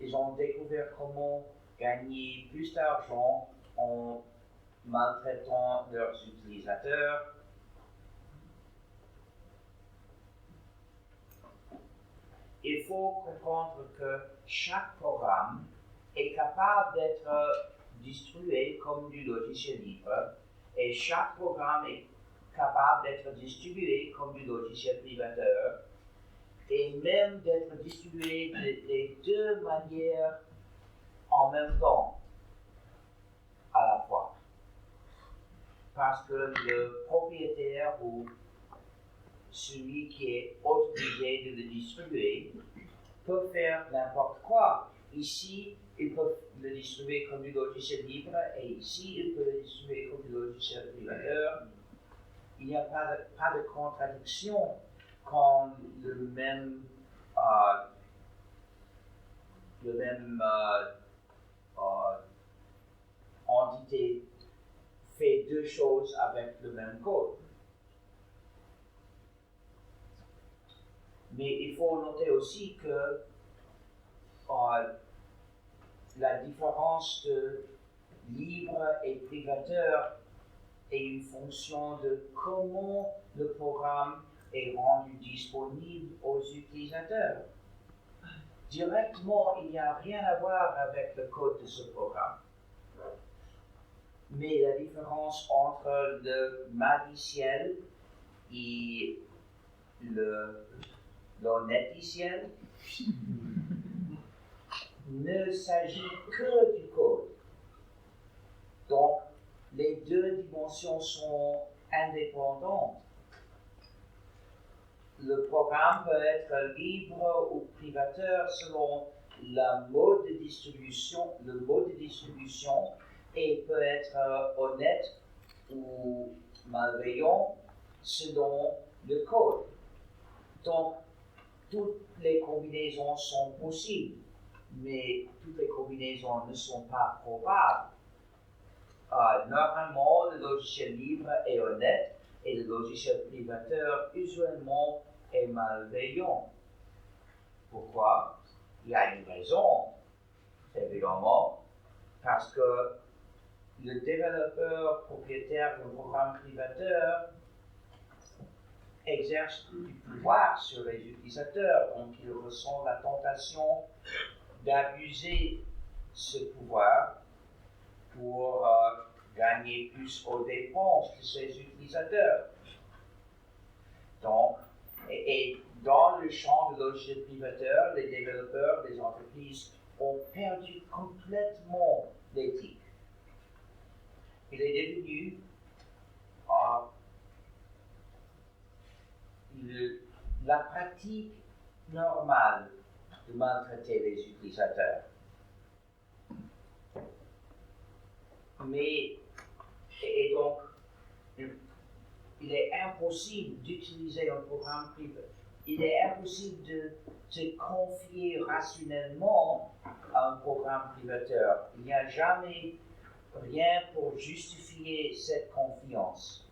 Speaker 2: Ils ont découvert comment gagner plus d'argent en maltraitant leurs utilisateurs. Il faut comprendre que chaque programme est capable d'être distribué comme du logiciel libre et chaque programme est capable d'être distribué comme du logiciel privateur et même d'être distribué de deux manières en même temps à la fois. Parce que le propriétaire ou celui qui est autorisé de le distribuer peut faire n'importe quoi. Ici, il peut le distribuer comme du logiciel libre et ici, il peut le distribuer comme du logiciel privateur. Il n'y a pas de contradiction quand le même entité fait deux choses avec le même code. Mais il faut noter aussi que la différence de libre et privateur est une fonction de comment le programme est rendu disponible aux utilisateurs. Directement, il n'y a rien à voir avec le code de ce programme. Mais la différence entre le maliciel et l'honnêticiel ne s'agit que du code. Donc, les deux dimensions sont indépendantes. Le programme peut être libre ou privateur selon le mode de distribution et peut être honnête ou malveillant selon le code. Donc, toutes les combinaisons sont possibles, mais toutes les combinaisons ne sont pas probables. Normalement, le logiciel libre est honnête et le logiciel privateur, usuellement, est malveillant. Pourquoi? Il y a une raison, évidemment, parce que le développeur propriétaire d'un programme privateur exerce du pouvoir sur les utilisateurs, donc il ressent la tentation d'abuser ce pouvoir pour gagner plus aux dépenses de ses utilisateurs. Donc, et dans le champ de logiciel privateur, les développeurs, les entreprises ont perdu complètement l'éthique. Il est devenu la pratique normale de maltraiter les utilisateurs. Mais, et donc, il est impossible d'utiliser un programme privé. Il est impossible de se confier rationnellement à un programme privateur. Il n'y a jamais rien pour justifier cette confiance.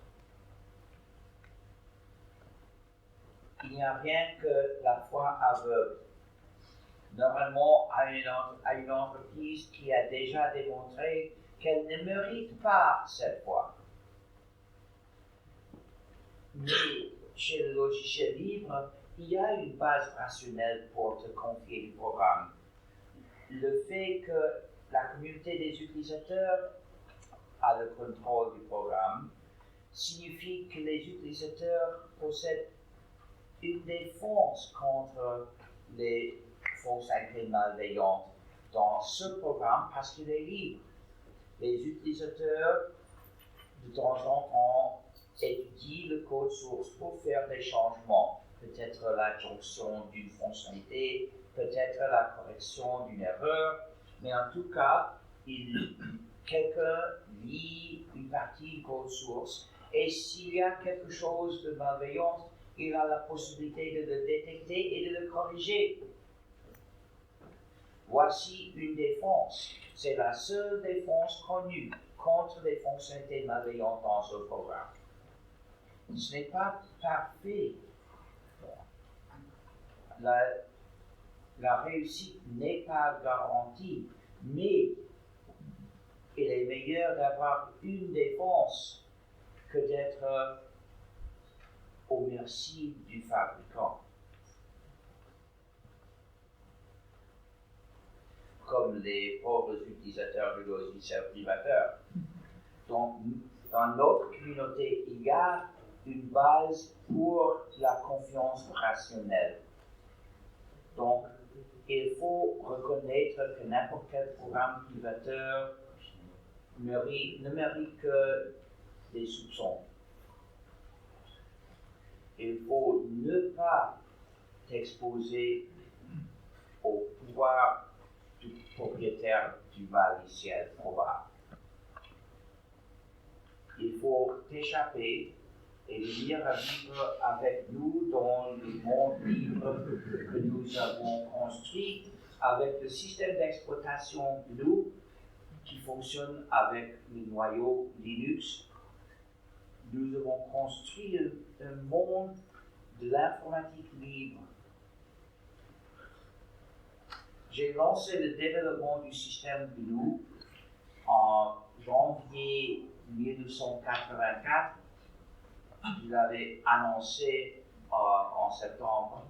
Speaker 2: Il n'y a rien que la foi aveugle. Normalement, à une entreprise qui a déjà démontré qu'elle ne mérite pas cette foi. Mais chez le logiciel libre, il y a une base rationnelle pour te confier du programme. Le fait que la communauté des utilisateurs a le contrôle du programme signifie que les utilisateurs possèdent une défense contre les fonctionnalités malveillantes dans ce programme parce qu'il est libre. Les utilisateurs, de temps en temps, étudient le code source pour faire des changements, peut-être l'adjonction d'une fonctionnalité peut-être la correction d'une erreur, mais en tout cas, quelqu'un lit une partie du code source et s'il y a quelque chose de malveillant, il a la possibilité de le détecter et de le corriger. Voici une défense. C'est la seule défense connue contre les fonctionnalités malveillantes dans ce programme. Ce n'est pas parfait. La réussite n'est pas garantie, mais il est meilleur d'avoir une défense que d'être au merci du fabricant. Comme les pauvres utilisateurs du logiciel privateur. Donc, dans notre communauté, il y a une base pour la confiance rationnelle. Donc, il faut reconnaître que n'importe quel programme privateur ne mérite que des soupçons. Il faut ne pas t'exposer au pouvoir du propriétaire du logiciel probable. Il faut t'échapper et venir à vivre avec nous dans le monde libre que nous avons construit avec le système d'exploitation GNU qui fonctionne avec le noyau Linux. Nous avons construit un monde de l'informatique libre. J'ai lancé le développement du système GNU en janvier 1984. Je l'avais annoncé en septembre,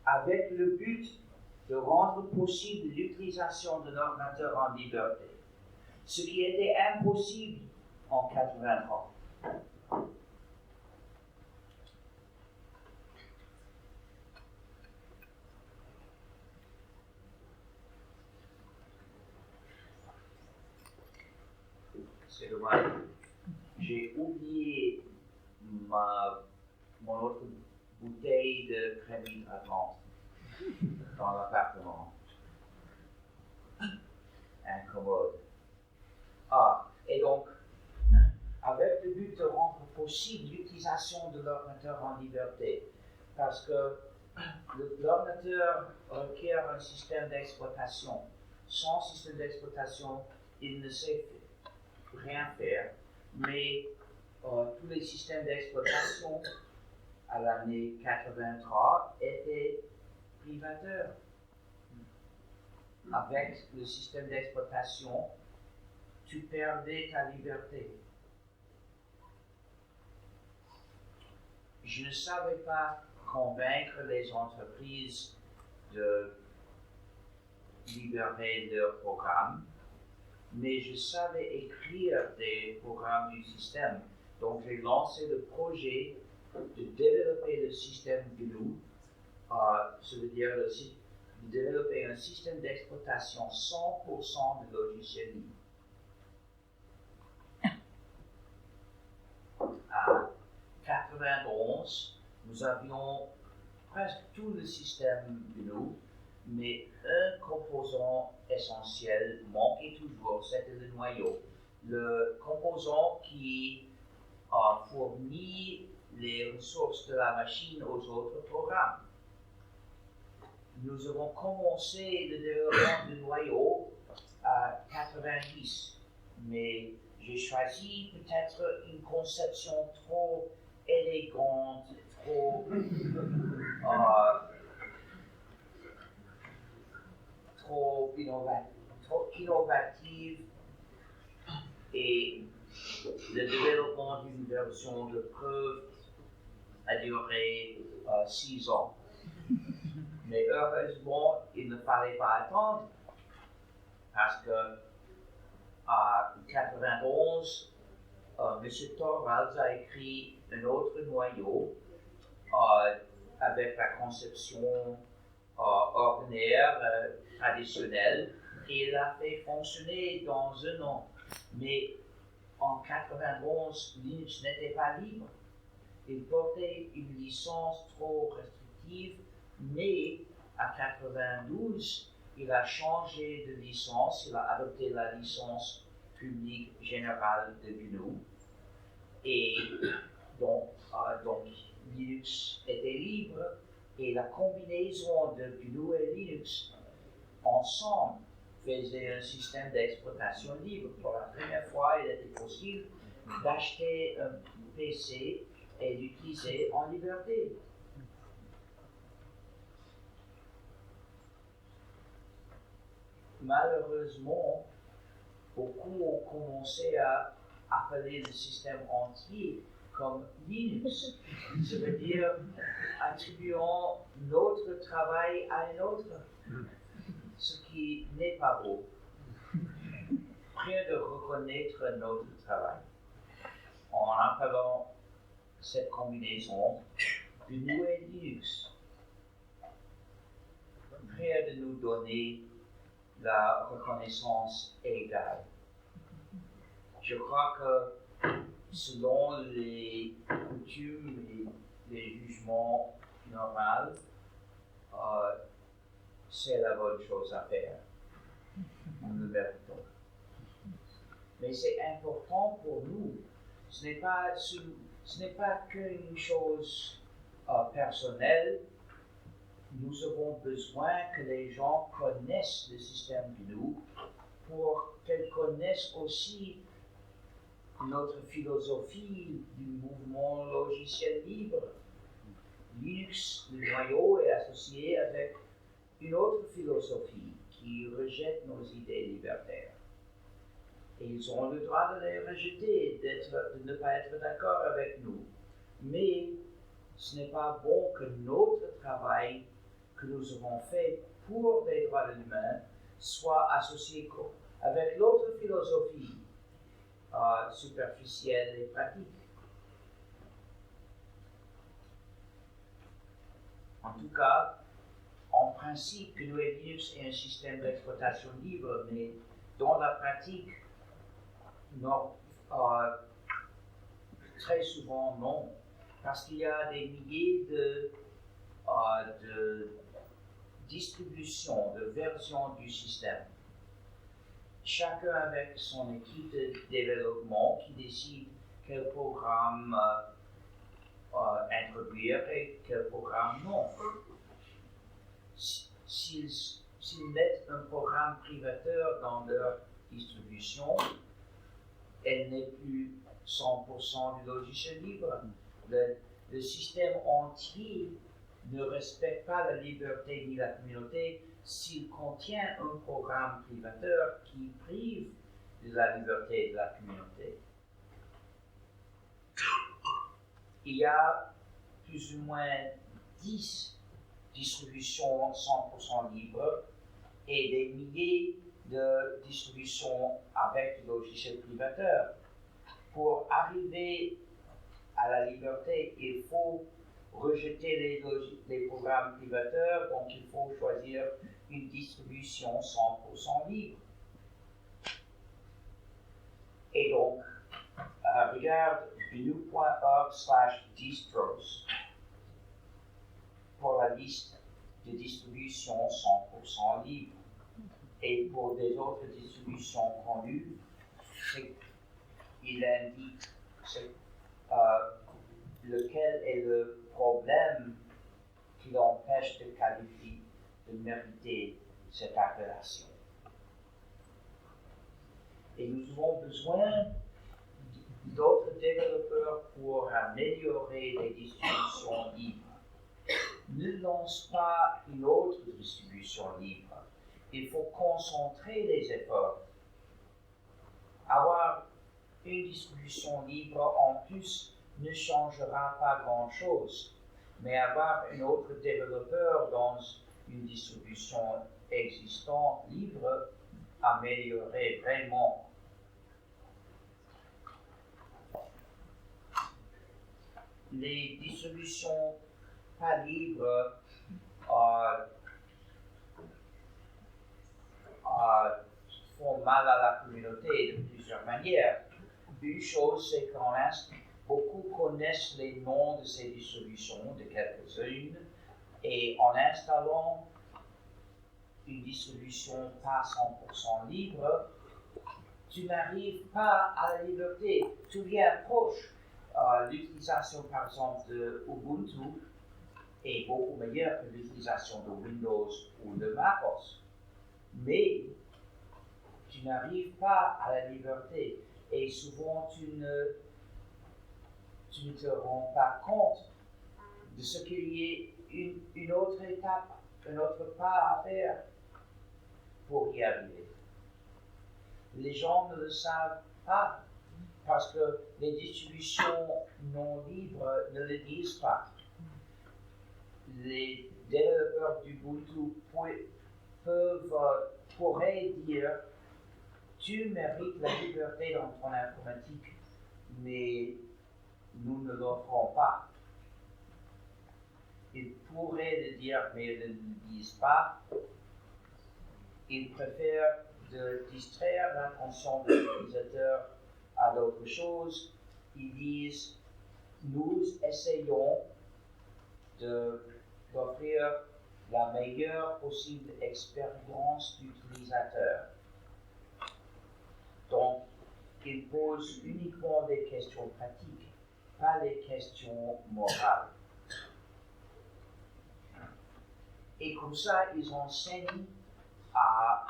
Speaker 2: avec le but de rendre possible l'utilisation de l'ordinateur en liberté, ce qui était impossible en 83. C'est dommage. J'ai oublié mon autre bouteille de crème hydratante dans l'appartement. Incommode. Et donc, avec le but de rendre possible l'utilisation de l'ordinateur en liberté, parce que l'ordinateur requiert un système d'exploitation. Sans système d'exploitation, il ne sait rien faire, mais tous les systèmes d'exploitation à l'année 83 étaient privateurs. Avec le système d'exploitation, tu perdais ta liberté. Je ne savais pas convaincre les entreprises de libérer leurs programmes, mais je savais écrire des programmes du système. Donc j'ai lancé le projet de développer le système GNU, ça veut dire de développer un système d'exploitation 100% de logiciels libres. À 91, nous avions presque tout le système GNU, mais un composant essentiel manquait toujours, c'était le noyau. Le composant qui fournit les ressources de la machine aux autres programmes. Nous avons commencé le développement du noyau à 90, mais j'ai choisi peut-être une conception trop élégante, trop innovative, et le développement d'une version de preuve a duré 6 ans. Mais heureusement, il ne fallait pas attendre, parce que en 91, M. Torvalds a écrit un autre noyau avec la conception ordinaire, traditionnelle, et il l'a fait fonctionner dans 1 an. Mais en 91, Linux n'était pas libre. Il portait une licence trop restrictive, mais à 92, il a changé de licence, il a adopté la licence publique générale de GNU. Et donc Linux était libre et la combinaison de GNU et Linux ensemble faisait un système d'exploitation libre. Pour la première fois, il était possible d'acheter un PC et d'utiliser en liberté. Malheureusement, beaucoup ont commencé à appeler le système entier comme Linux. Ça veut dire attribuant notre travail à un autre, ce qui n'est pas beau. Rien de reconnaître notre travail en appelant cette combinaison GNU et Linux. Rien de nous donner la reconnaissance égale. Je crois que selon les coutumes et les jugements normaux, c'est la bonne chose à faire. Nous le méritons. Mais c'est important pour nous. Ce n'est pas qu'une chose personnelle. Nous avons besoin que les gens connaissent le système GNU pour qu'ils connaissent aussi notre philosophie du mouvement logiciel libre. Linux, le noyau, est associé avec une autre philosophie qui rejette nos idées libertaires. Et ils ont le droit de les rejeter, de ne pas être d'accord avec nous. Mais ce n'est pas bon que notre travail que nous avons fait pour les droits de l'humain soit associé avec l'autre philosophie superficielle et pratique. En tout cas, en principe, GNU et Linux est un système d'exploitation libre, mais dans la pratique, non, très souvent non, parce qu'il y a des milliers de distributions, de versions du système. Chacun avec son équipe de développement qui décide quel programme introduire et quel programme non. S'ils mettent un programme privateur dans leur distribution, elle n'est plus 100% du logiciel libre. Le système entier ne respecte pas la liberté ni la communauté s'il contient un programme privateur qui prive de la liberté de la communauté. Il y a plus ou moins 10 distributions 100% libres et des milliers de distributions avec le logiciel privateur. Pour arriver à la liberté, il faut rejeter les programmes privateurs, donc il faut choisir une distribution 100% libre. Et donc, regarde gnu.org/distros pour la liste de distributions 100% libres. Et pour des autres distributions connues, il indique lequel est le problème qui l'empêche de qualifier, de mériter cette appellation. Et nous avons besoin d'autres développeurs pour améliorer les distributions libres. Ne lance pas une autre distribution libre. Il faut concentrer les efforts. Avoir une distribution libre en plus ne changera pas grand-chose, mais avoir un autre développeur dans une distribution existante libre améliorerait vraiment. Les distributions pas libres font mal à la communauté de plusieurs manières. Une chose, c'est beaucoup connaissent les noms de ces distributions, de quelques-unes, et en installant une distribution pas 100% libre, tu n'arrives pas à la liberté. Tu viens proche. L'utilisation, par exemple, de Ubuntu est beaucoup meilleure que l'utilisation de Windows ou de MacOS. Mais tu n'arrives pas à la liberté. Et souvent, tu ne te rends pas compte de ce qu'il y ait une autre étape, un autre pas à faire pour y arriver. Les gens ne le savent pas parce que les distributions non libres ne le disent pas. Les développeurs d'Ubuntu pourraient dire tu mérites la liberté dans ton informatique, mais nous ne l'offrons pas. Ils pourraient le dire, mais ils ne le disent pas. Ils préfèrent de distraire l'attention de l'utilisateur à d'autres choses. Ils disent, nous essayons d'offrir la meilleure possible expérience d'utilisateur. Donc, ils posent uniquement des questions pratiques, pas les questions morales. Et comme ça, ils enseignent à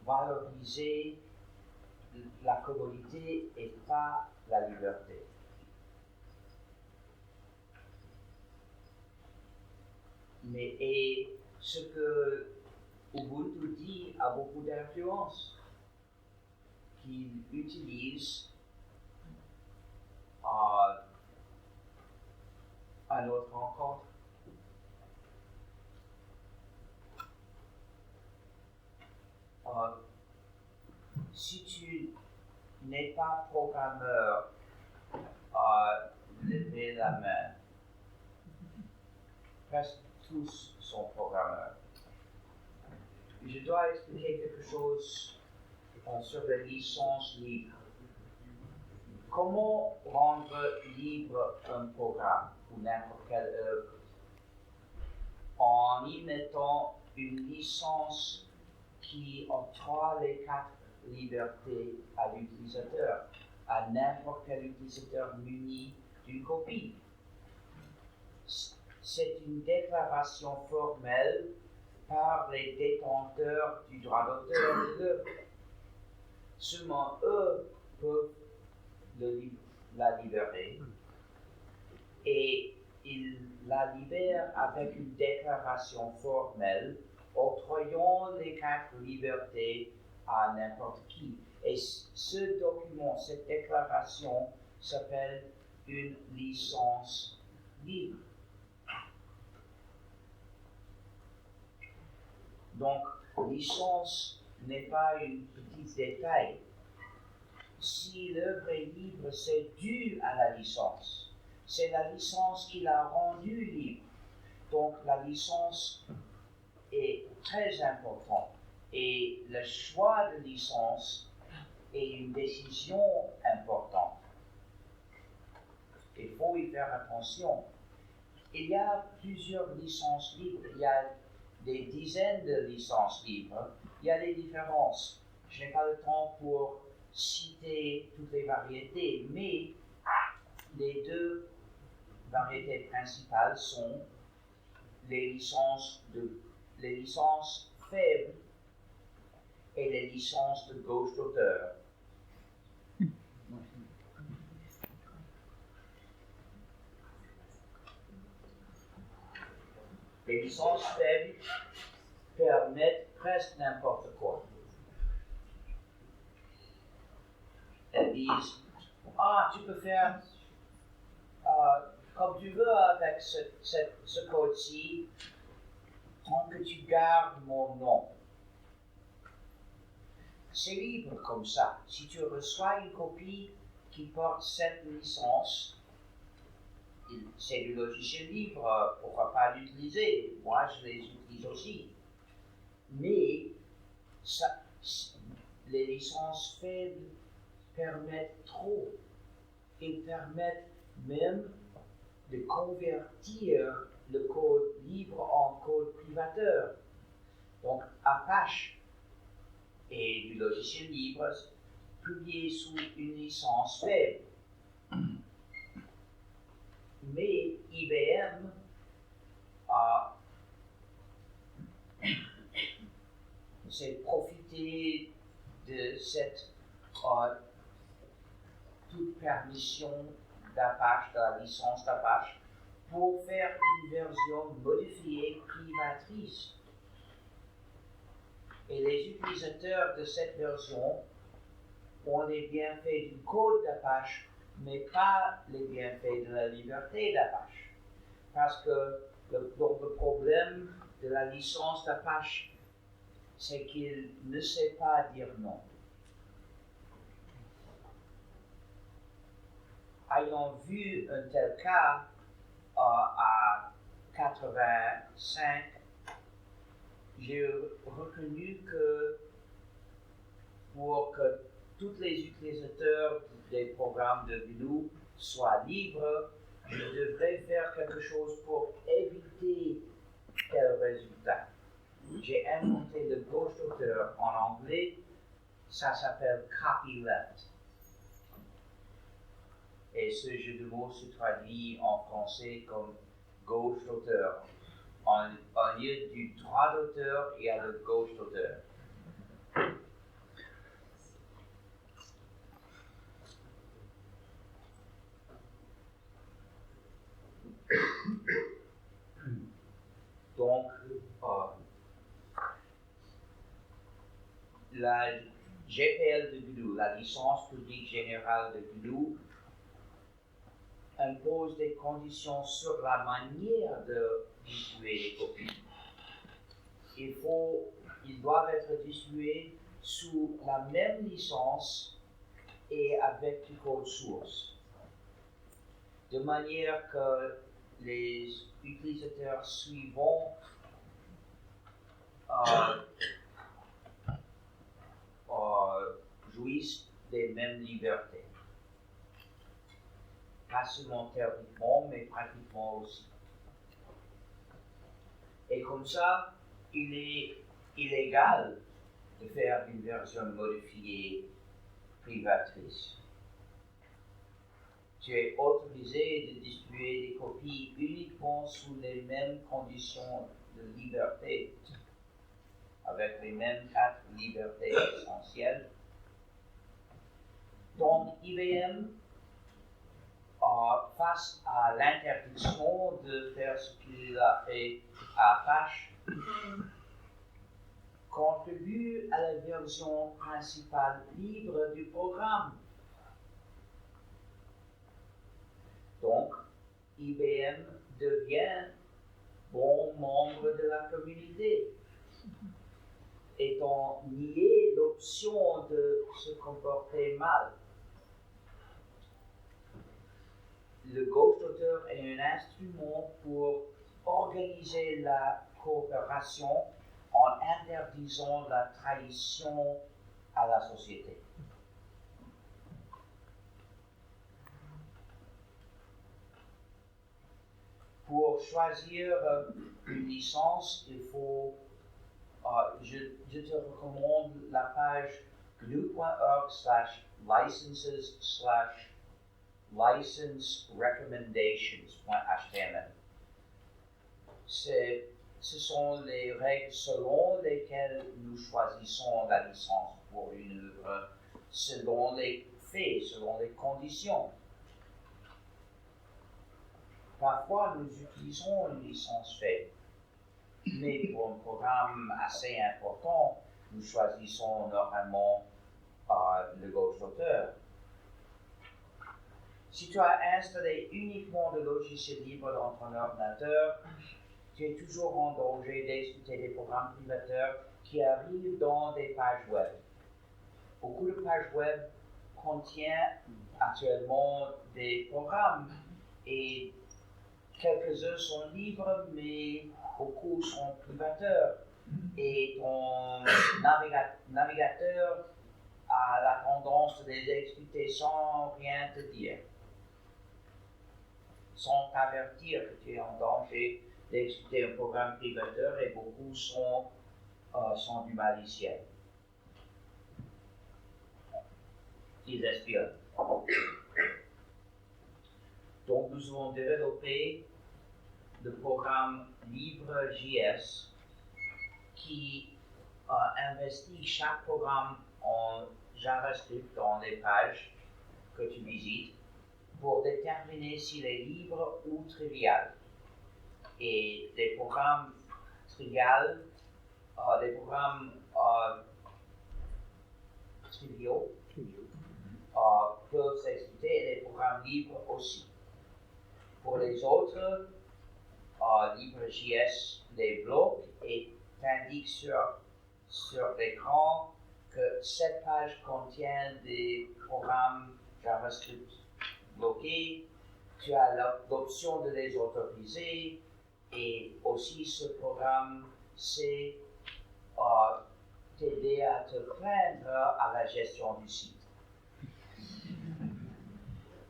Speaker 2: valoriser la commodité et pas la liberté. Et ce que Ubuntu dit a beaucoup d'influence, qu'il utilise à notre rencontre. Si tu n'es pas programmeur, levez la main. Presque tous sont programmeurs. Je dois expliquer quelque chose sur les licences libres. Comment rendre libre un programme ou n'importe quelle œuvre en y mettant une licence qui octroie les 4 libertés à l'utilisateur, à n'importe quel utilisateur muni d'une copie. C'est une déclaration formelle par les détenteurs du droit d'auteur de l'œuvre. Seulement eux peuvent la libérer et ils la libèrent avec une déclaration formelle octroyant les 4 libertés à n'importe qui. Et ce document, cette déclaration s'appelle une licence libre. Donc, licence n'est pas un petit détail. Si l'œuvre est libre, c'est dû à la licence. C'est la licence qui l'a rendue libre. Donc, la licence est très importante. Et le choix de licence est une décision importante. Il faut y faire attention. Il y a plusieurs licences libres. Il y a des dizaines de licences libres. Il y a des différences. Je n'ai pas le temps pour citer toutes les variétés, mais les 2 variétés principales sont les licences faibles et les licences de gauche d'auteur. Les licences faibles permettent presque n'importe quoi. Elles disent, tu peux faire comme tu veux avec ce code-ci, tant que tu gardes mon nom. C'est libre comme ça. Si tu reçois une copie qui porte cette licence, c'est du logiciel libre, pourquoi pas l'utiliser? Moi, je les utilise aussi. Mais les licences faibles permettent trop. Ils permettent même de convertir le code libre en code privateur. Donc Apache est du logiciel libre publié sous une licence web. Mais IBM s'est profité de cette toute permission d'Apache, de la licence d'Apache, pour faire une version modifiée privatrice. Et les utilisateurs de cette version ont les bienfaits du code d'Apache, mais pas les bienfaits de la liberté d'Apache. Parce que le problème de la licence d'Apache, c'est qu'il ne sait pas dire non. Ayant vu un tel cas à 85, j'ai reconnu que pour que tous les utilisateurs des programmes de GNU soient libres, je devrais faire quelque chose pour éviter tel résultat. J'ai inventé le gauche d'auteur en anglais, ça s'appelle copyleft. Et ce jeu de mots se traduit en français comme gauche d'auteur. En lieu du droit d'auteur, il y a le gauche d'auteur. Donc, la GPL de GNU, la licence publique générale de GNU, impose des conditions sur la manière de distribuer les copies. Ils doivent être distribués sous la même licence et avec du code source, de manière que les utilisateurs suivants jouissent des mêmes libertés. Pas seulement théoriquement, mais pratiquement aussi. Et comme ça, il est illégal de faire une version modifiée privatrice. Tu es autorisé de distribuer des copies uniquement sous les mêmes conditions de liberté, avec les mêmes 4 libertés essentielles. Donc, IBM, face à l'interdiction de faire ce qu'il a fait à Apache, contribue à la version principale libre du programme. Donc, IBM devient bon membre de la communauté, étant nié l'option de se comporter mal. Le gauche d'auteur est un instrument pour organiser la coopération en interdisant la trahison à la société. Pour choisir une licence, il faut, je te recommande la page gnu.org/licenses/license recommendations.html. Ce sont les règles selon lesquelles nous choisissons la licence pour une œuvre, selon les faits, selon les conditions. Parfois, nous utilisons une licence faite, mais pour un programme assez important, nous choisissons normalement le gauche d'auteur. Si tu as installé uniquement le logiciel libre dans ton ordinateur, tu es toujours en danger d'exécuter des programmes privateurs qui arrivent dans des pages web. Beaucoup de pages web contiennent actuellement des programmes et quelques-uns sont libres, mais beaucoup sont privateurs. Et ton navigateur a la tendance de les exécuter sans rien te dire. sans t'avertir que tu es en danger d'exécuter un programme privateur et beaucoup sont du malicieux. Ils espionnent. Donc nous avons développé le programme LibreJS qui investigue chaque programme en JavaScript dans les pages que tu visites pour déterminer s'il est libre ou trivial. Et des programmes triviaux, triviaux peuvent s'exécuter et les programmes libres aussi. Pour les autres, LibreJS les bloque et t'indique sur l'écran que cette page contient des programmes JavaScript bloqués. Tu as l'option de les autoriser et aussi ce programme sait t'aider à te plaindre à la gestion du site.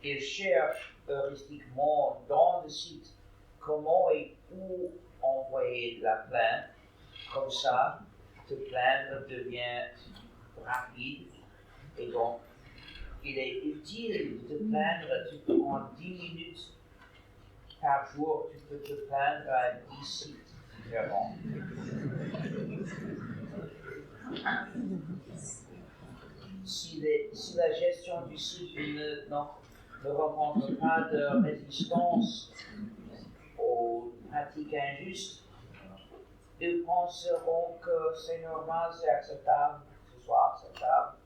Speaker 2: Il cherche heuristiquement dans le site comment et où envoyer la plainte. Comme ça, te plaindre devient rapide et donc il est utile de te plaindre. En 10 minutes par jour, tu peux te plaindre à 10 sites différents. Si la gestion du site ne rencontre pas de résistance aux pratiques injustes, ils penseront que c'est normal, c'est acceptable, que ce soit acceptable.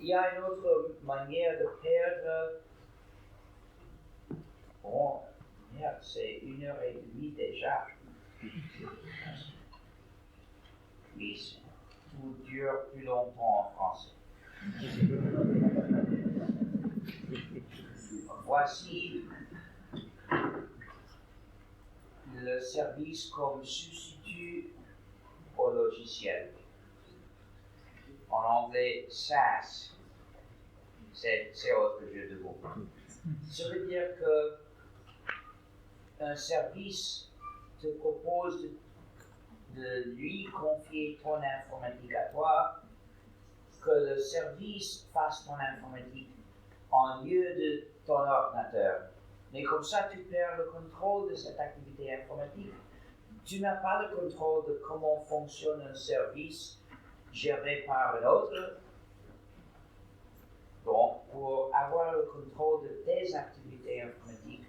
Speaker 2: Il y a une autre manière de perdre. Bon, merde, c'est 1h30 déjà. Oui, tout dure plus longtemps en français. Voici le service comme substitut au logiciel. En anglais, SaaS, c'est autre jeu de mots. Ça veut dire qu'un service te propose de lui confier ton informatique à toi, que le service fasse ton informatique en lieu de ton ordinateur. Mais comme ça, tu perds le contrôle de cette activité informatique. Tu n'as pas le contrôle de comment fonctionne un service géré par un autre. Donc, pour avoir le contrôle de tes activités informatiques,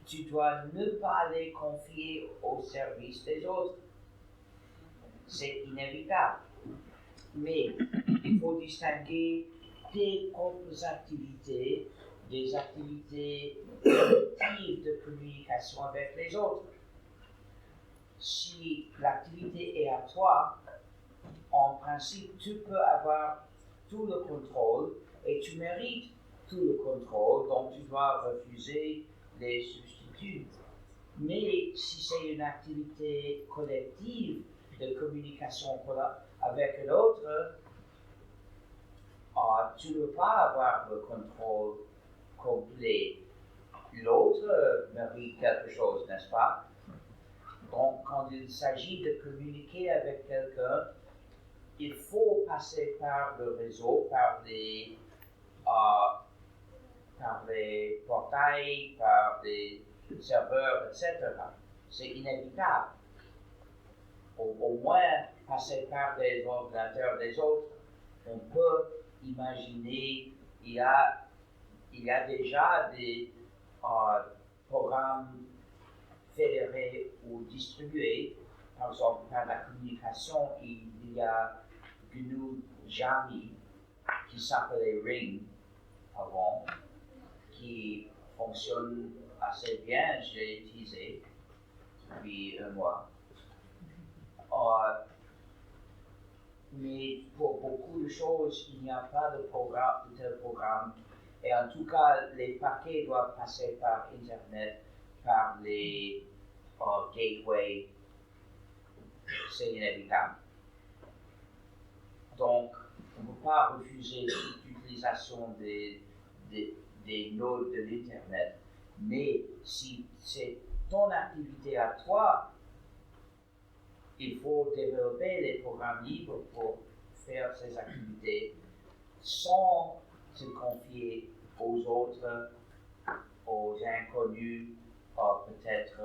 Speaker 2: tu dois ne pas les confier au service des autres. C'est inévitable. Mais il faut distinguer tes propres activités des activités collectives de communication avec les autres. Si l'activité est à toi, en principe, tu peux avoir tout le contrôle et tu mérites tout le contrôle, donc tu dois refuser les substituts. Mais si c'est une activité collective de communication avec l'autre, tu ne peux pas avoir le contrôle complet. L'autre mérite quelque chose, n'est-ce pas? Donc, quand il s'agit de communiquer avec quelqu'un, il faut passer par le réseau, par les portails, par les serveurs, etc. C'est inévitable. Au moins, passer par les ordinateurs des autres, on peut imaginer, il y a déjà des programmes fédérés ou distribués. Par exemple, par la communication, il y a GNU Jami, qui s'appelait Ring avant, qui fonctionne assez bien, je l'ai utilisé depuis un mois. Mais pour beaucoup de choses, il n'y a pas de tel programme. Et en tout cas, les paquets doivent passer par Internet, par les gateways. C'est inévitable. Donc, on ne peut pas refuser l'utilisation des nodes de l'Internet. Mais si c'est ton activité à toi, il faut développer les programmes libres pour faire ces activités sans se confier aux autres, aux inconnus, peut-être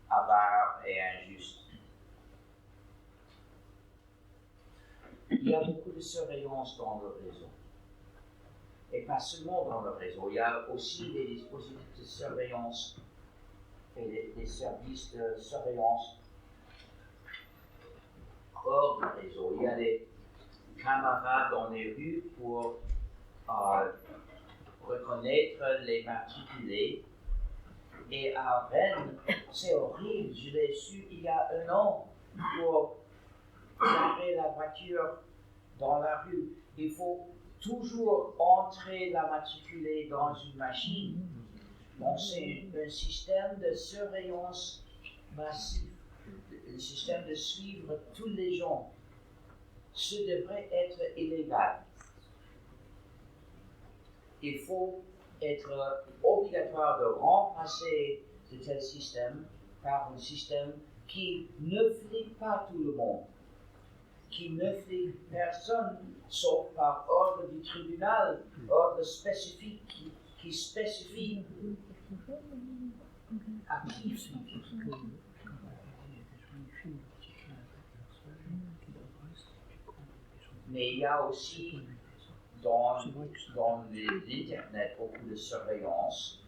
Speaker 2: avares et injustes. Il y a beaucoup de surveillance dans le réseau. Et pas seulement dans le réseau, il y a aussi des dispositifs de surveillance et des services de surveillance hors du réseau. Il y a des caméras dans les rues pour reconnaître les matriculés. Et à Rennes, c'est horrible, je l'ai su il y a un an, pour garer la voiture dans la rue. Il faut toujours entrer la matriculée dans une machine. Donc c'est un système de surveillance massif, un système de suivre tous les gens. Ce devrait être illégal. Il faut être obligatoire de remplacer de tels systèmes par un système qui ne flique pas tout le monde, qui ne flique personne, sauf par ordre du tribunal, ordre spécifique qui spécifie à qui flique. Mais il y a aussi dans l'Internet beaucoup de surveillance,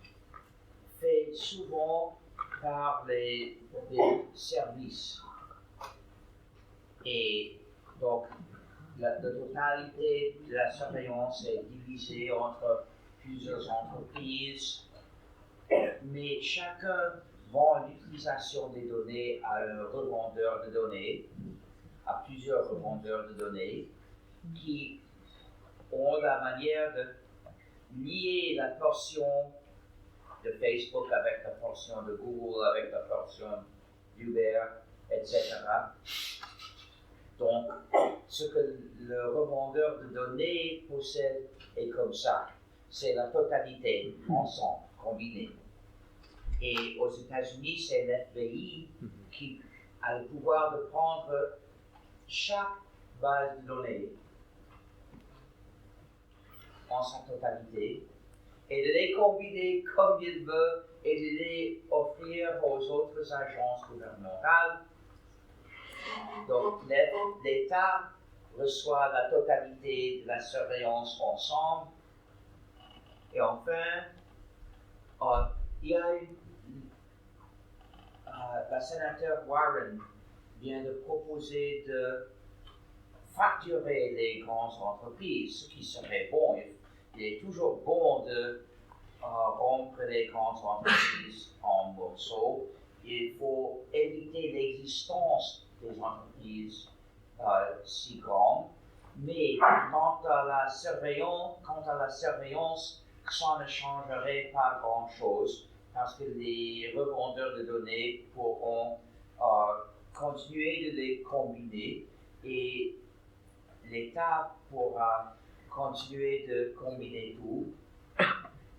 Speaker 2: fait souvent par les services. Et donc, la totalité de la surveillance est divisée entre plusieurs entreprises, mais chacun vend l'utilisation des données à un revendeur de données, à plusieurs revendeurs de données, qui ont la manière de lier la portion de Facebook avec la portion de Google, avec la portion d'Uber, etc. Donc, ce que le revendeur de données possède est comme ça. C'est la totalité, ensemble, combinée. Et aux États-Unis, c'est l'FBI qui a le pouvoir de prendre chaque base de données en sa totalité et de les combiner comme il veut et de les offrir aux autres agences gouvernementales. Donc l'État reçoit la totalité de la surveillance ensemble. Et enfin, il y a la sénateur Warren vient de proposer de facturer les grandes entreprises, ce qui serait bon. Il est toujours bon de rompre les grandes entreprises en morceaux. Il faut éviter l'existence des entreprises si grandes. Mais quant à la surveillance, ça ne changerait pas grand-chose parce que les revendeurs de données pourront continuer de les combiner et l'État pourra continuer de combiner tout.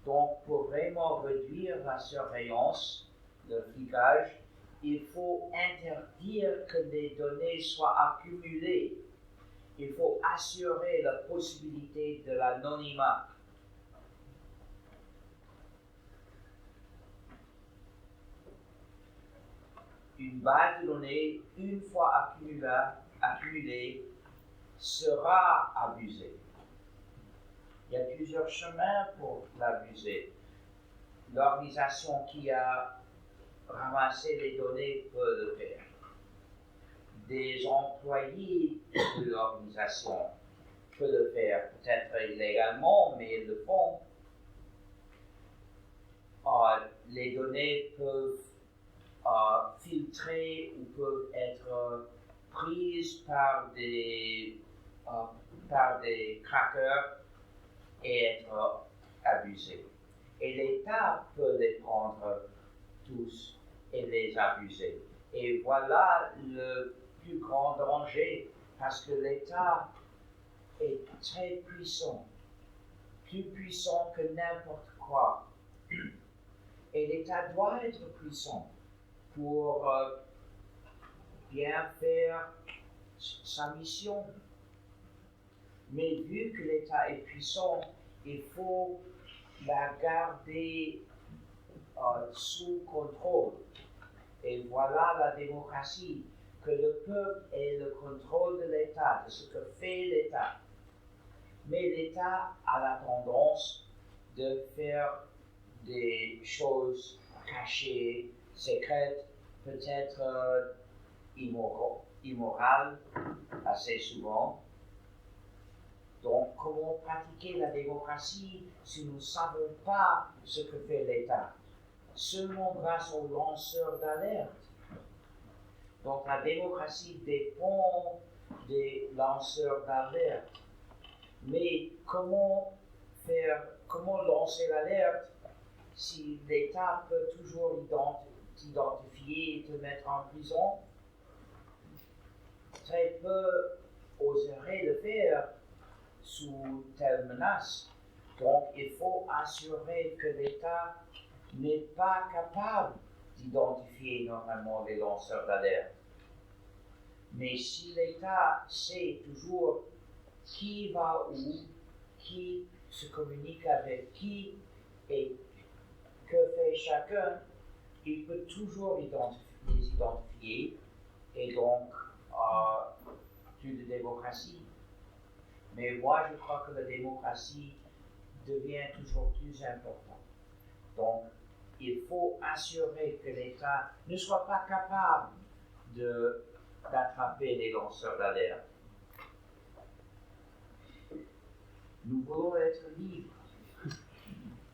Speaker 2: Donc, pour vraiment réduire la surveillance, le flicage, il faut interdire que les données soient accumulées. Il faut assurer la possibilité de l'anonymat. Une base de données, une fois accumulée, sera abusée. Il y a plusieurs chemins pour l'abuser. L'organisation qui a ramassé les données peut le faire. Des employés de l'organisation peuvent le faire, peut-être illégalement, mais ils le font. Les données peuvent filtrer ou peuvent être prises par des crackers et être abusées. Et l'État peut les prendre tous et les abuser. Et voilà le plus grand danger, parce que l'État est très puissant, plus puissant que n'importe quoi. Et l'État doit être puissant pour bien faire sa mission. Mais vu que l'État est puissant, il faut la garder sous contrôle. Et voilà la démocratie, que le peuple ait le contrôle de l'État, de ce que fait l'État. Mais l'État a la tendance de faire des choses cachées, secrètes, peut-être immorales, assez souvent. Donc, comment pratiquer la démocratie si nous ne savons pas ce que fait l'État? Seulement grâce aux lanceurs d'alerte. Donc, la démocratie dépend des lanceurs d'alerte. Mais comment lancer l'alerte si l'État peut toujours t'identifier et te mettre en prison? Très peu oseraient le faire sous telle menace. Donc, il faut assurer que l'État n'est pas capable d'identifier normalement les lanceurs d'alerte. Mais si l'État sait toujours qui va où, qui se communique avec qui et que fait chacun, il peut toujours les identifier et donc plus de démocratie. Mais moi, je crois que la démocratie devient toujours plus importante. Donc, il faut assurer que l'État ne soit pas capable d'attraper les lanceurs d'alerte. Nous voulons être libres,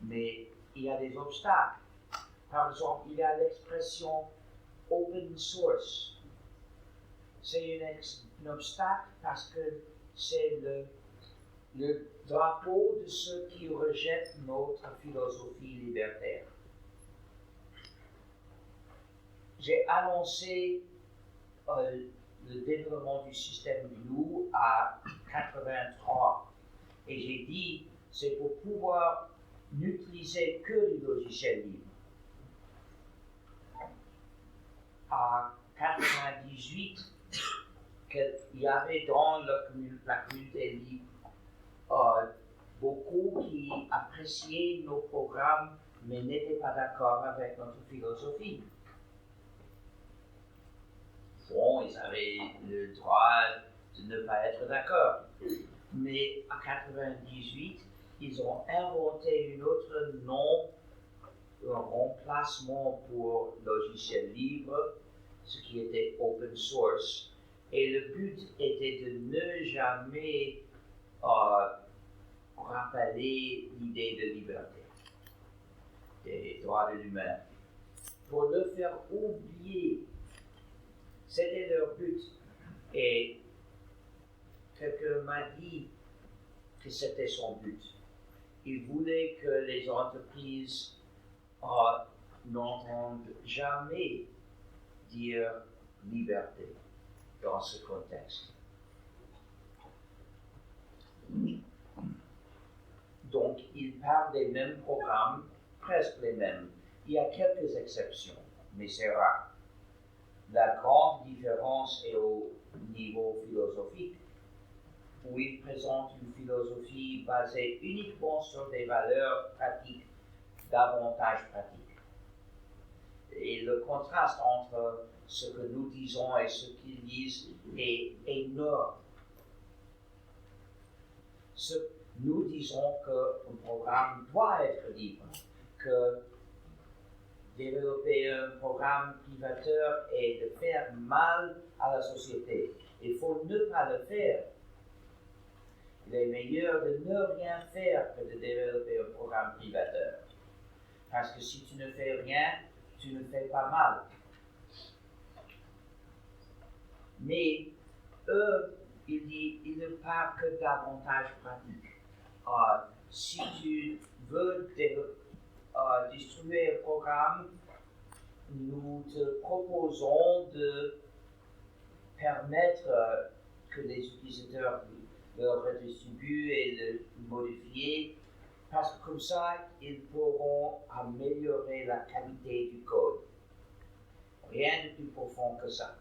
Speaker 2: mais il y a des obstacles. Par exemple, il y a l'expression open source. C'est un obstacle parce que c'est le drapeau de ceux qui rejettent notre philosophie libertaire. J'ai annoncé le développement du système GNU à 83 et j'ai dit c'est pour pouvoir n'utiliser que du logiciel libre. À 98, il y avait dans la communauté libre beaucoup qui appréciaient nos programmes mais n'étaient pas d'accord avec notre philosophie. Bon, ils avaient le droit de ne pas être d'accord. Mais à 98, ils ont inventé un autre nom, un remplacement pour logiciel libre, ce qui était open source. Et le but était de ne jamais rappeler l'idée de liberté, des droits de l'humain, pour le faire oublier. C'était leur but. Et quelqu'un m'a dit que c'était son but. Il voulait que les entreprises n'entendent jamais dire liberté dans ce contexte. Donc, il parle des mêmes programmes, presque les mêmes. Il y a quelques exceptions, mais c'est rare. La grande différence est au niveau philosophique, où il présente une philosophie basée uniquement sur des valeurs pratiques, davantage pratiques. Et le contraste entre ce que nous disons et ce qu'ils disent est énorme. Nous disons qu'un programme doit être libre, que développer un programme privateur est de faire mal à la société. Il faut ne pas le faire. Il est meilleur de ne rien faire que de développer un programme privateur. Parce que si tu ne fais rien, tu ne fais pas mal. Mais eux, ils ne parlent que d'avantages pratiques. Si tu veux distribuer un programme, nous te proposons de permettre que les utilisateurs le redistribuent et le modifient parce que comme ça, ils pourront améliorer la qualité du code. Rien de plus profond que ça.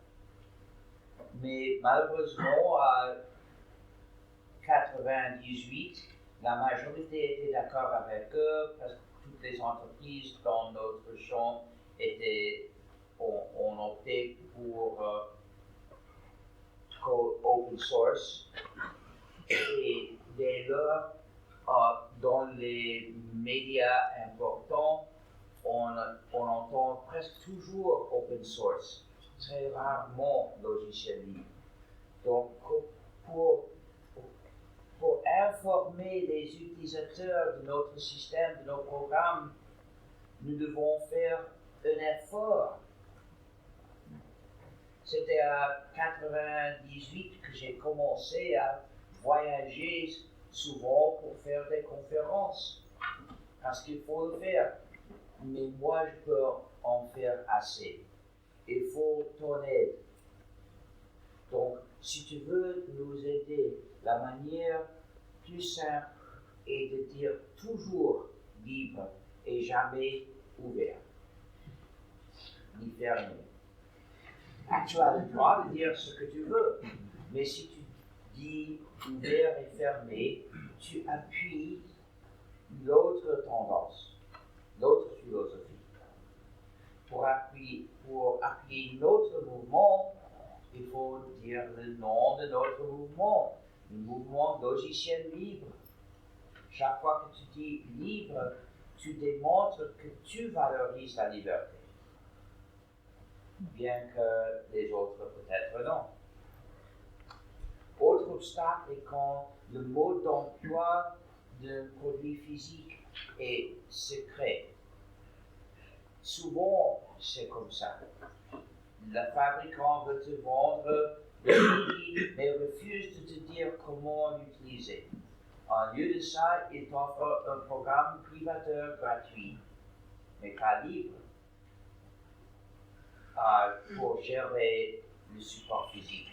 Speaker 2: Mais malheureusement, à 98, la majorité était d'accord avec eux parce que toutes les entreprises dans notre champ ont opté pour code open source. Et dès lors, dans les médias importants, on entend presque toujours open source, très rarement logiciel libre. Donc, pour informer les utilisateurs de notre système, de nos programmes, nous devons faire un effort. C'était à 98 que j'ai commencé à voyager souvent pour faire des conférences, parce qu'il faut le faire. Mais moi, je peux en faire assez. Il faut ton aide. Donc, si tu veux nous aider, la manière plus simple est de dire toujours libre et jamais ouvert, ni fermé. Tu as le droit de dire ce que tu veux, mais si tu dis ouvert et fermé, tu appuies l'autre tendance, l'autre philosophie. Pour appuyer notre mouvement, il faut dire le nom de notre mouvement, le mouvement logiciel libre. Chaque fois que tu dis libre, tu démontres que tu valorises la liberté, bien que les autres peut-être non. Autre obstacle est quand le mode d'emploi d'un produit physique est secret. Souvent, c'est comme ça. Le fabricant veut te vendre le produit, mais refuse de te dire comment l'utiliser. En lieu de ça, il t'offre un programme privateur gratuit, mais pas libre, pour gérer le support physique.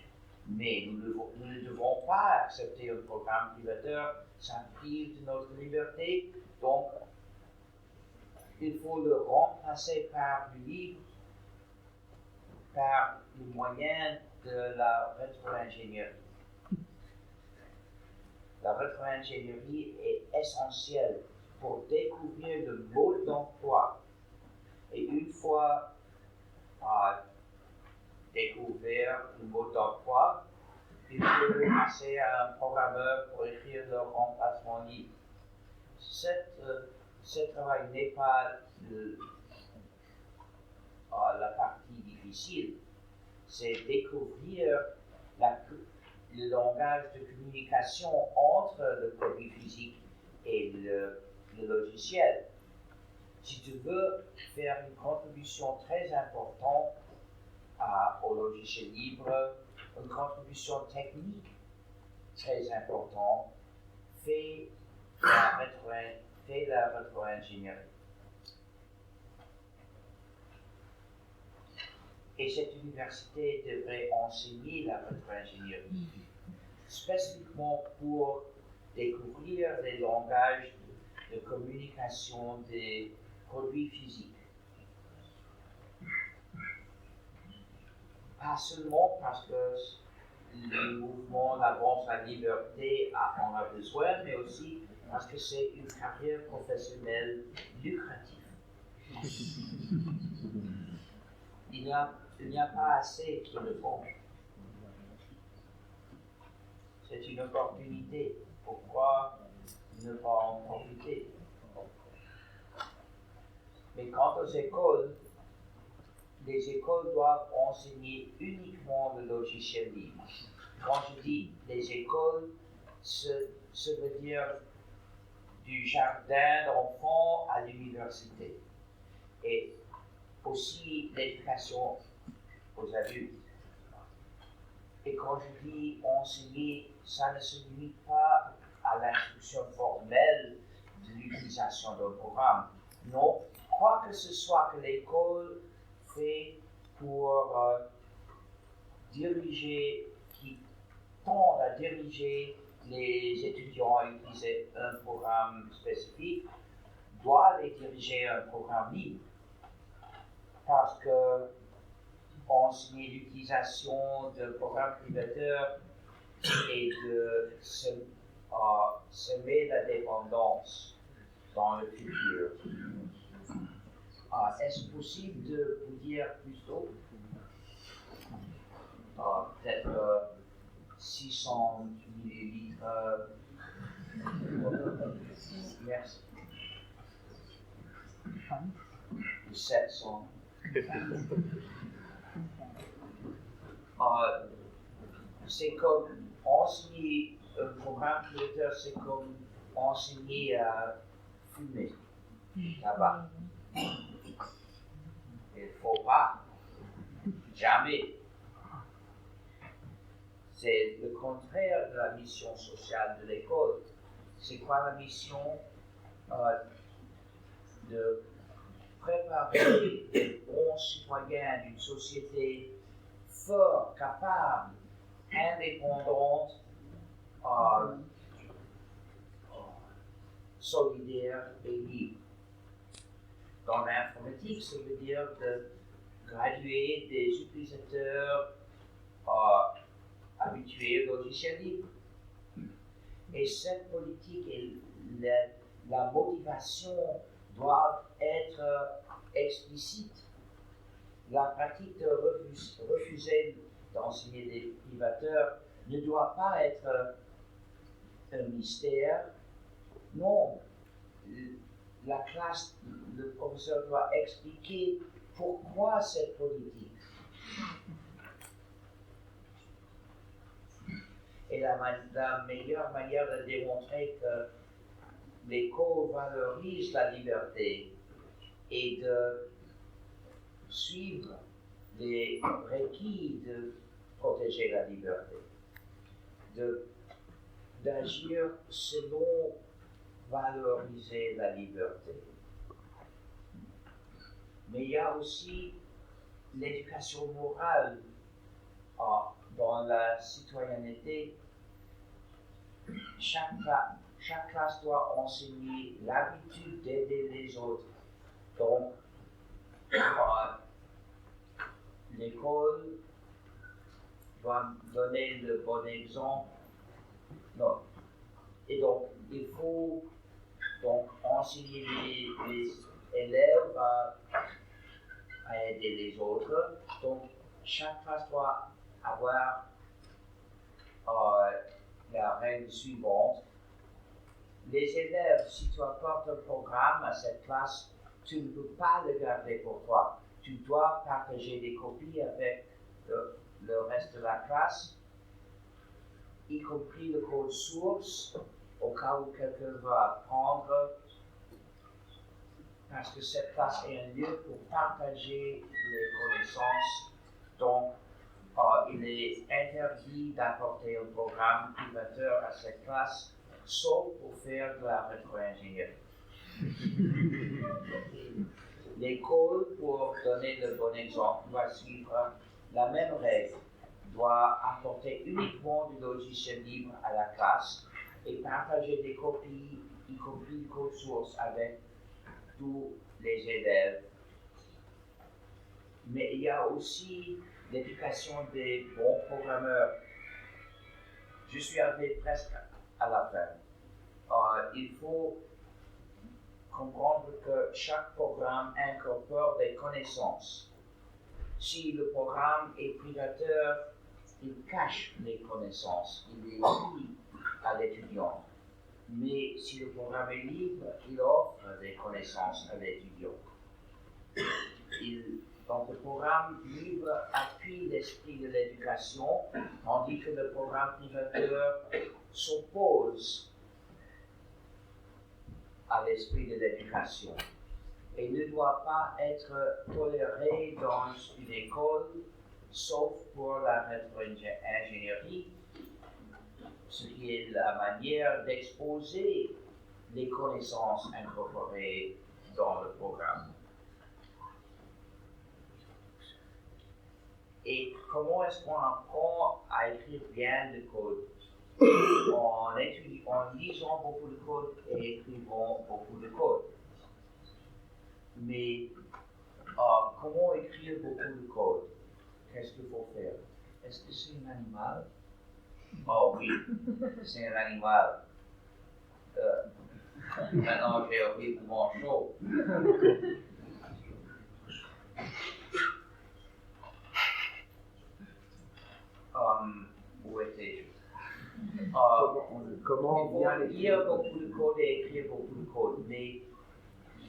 Speaker 2: Mais nous ne devons pas accepter un programme privateur, ça prive de notre liberté, donc il faut le remplacer par du libre, par le moyen de la rétro-ingénierie. La rétro-ingénierie est essentielle pour découvrir le mode d'emploi. Et une fois découvert le mode d'emploi, il faut passer à un programmeur pour écrire le remplacement libre. Ce travail n'est pas la partie difficile, c'est découvrir le langage de communication entre le produit physique et le logiciel. Si tu veux faire une contribution très importante au logiciel libre, une contribution technique très importante, fais la rétro-ingénierie. Et cette université devrait enseigner la rétro-ingénierie, spécifiquement pour découvrir les langages de communication des produits physiques. Pas seulement parce que le mouvement d'avance à la liberté en a besoin, mais aussi parce que c'est une carrière professionnelle lucrative. Il n'y a pas assez qui le font. C'est une opportunité. Pourquoi ne pas en profiter? Mais quant aux écoles, les écoles doivent enseigner uniquement le logiciel libre. Quand je dis les écoles, ça veut dire du jardin d'enfants à l'université. Et aussi l'éducation aux adultes. Et quand je dis enseigner, ça ne se limite pas à l'instruction formelle de l'utilisation d'un programme. Non, quoi que ce soit que l'école fait pour diriger, qui tend à diriger les étudiants à utiliser utiliser un programme spécifique doit les diriger un programme libre. Parce que enseigner l'utilisation de programmes privateurs et de semer la dépendance dans le futur. Est-ce possible de vous dire plus tôt? Peut-être 600 millilitres. Merci. Ou 700. C'est comme enseigner un programme privateur, c'est comme enseigner à fumer là-bas. Il ne faut pas. Jamais. C'est le contraire de la mission sociale de l'école. C'est quoi la mission? De préparer des bons citoyens d'une société forte, capable, indépendante, solidaire et libre. Dans l'informatique, ça veut dire de graduer des utilisateurs habitués au logiciel libre. Et cette politique et la motivation doivent être explicites. La pratique de refuser d'enseigner des privateurs ne doit pas être un mystère. Non, la classe, le professeur doit expliquer pourquoi cette politique. Et la meilleure manière de démontrer que l'école valorise la liberté et de suivre les requis de protéger la liberté, d'agir selon valoriser la liberté. Mais il y a aussi l'éducation morale dans la citoyenneté. Chaque classe doit enseigner l'habitude d'aider les autres. Donc, l'école doit donner le bon exemple. Non. Et donc, il faut donc enseigner les élèves à aider les autres. Donc, chaque classe doit avoir la règle suivante. Les élèves, si tu apportes un programme à cette classe, tu ne peux pas le garder pour toi. Tu dois partager des copies avec le reste de la classe, y compris le code source, au cas où quelqu'un va apprendre, parce que cette classe est un lieu pour partager les connaissances. Donc, il est interdit d'apporter un programme privateur à cette classe, sauf pour faire de la rétro-ingénierie. L'école, pour donner le bon exemple, doit suivre la même règle, doit apporter uniquement du logiciel libre à la classe et partager des copies, y compris le code source, avec tous les élèves. Mais il y a aussi l'éducation des bons programmeurs. Je suis arrivé presque à la fin. Il faut comprendre que chaque programme incorpore des connaissances. Si le programme est privateur, il cache les connaissances, il les lie à l'étudiant. Mais si le programme est libre, il offre des connaissances à l'étudiant. Donc le programme libre appuie l'esprit de l'éducation, tandis que le programme privateur s'oppose à l'esprit de l'éducation et ne doit pas être toléré dans une école, sauf pour la rétro-ingénierie, ce qui est la manière d'exposer les connaissances incorporées dans le programme. Et comment est-ce qu'on apprend à écrire bien le code? en lisant beaucoup de code et écrivant beaucoup de code. Mais comment écrire beaucoup de code? Qu'est-ce qu'il faut faire? Est-ce que c'est un animal? Oh oui, c'est un animal. Maintenant, j'ai horriblement chaud. Où étais-je?
Speaker 1: Comment
Speaker 2: Il
Speaker 1: bien
Speaker 2: faut
Speaker 1: l'écrire?
Speaker 2: lire beaucoup de code et écrire beaucoup de code, mais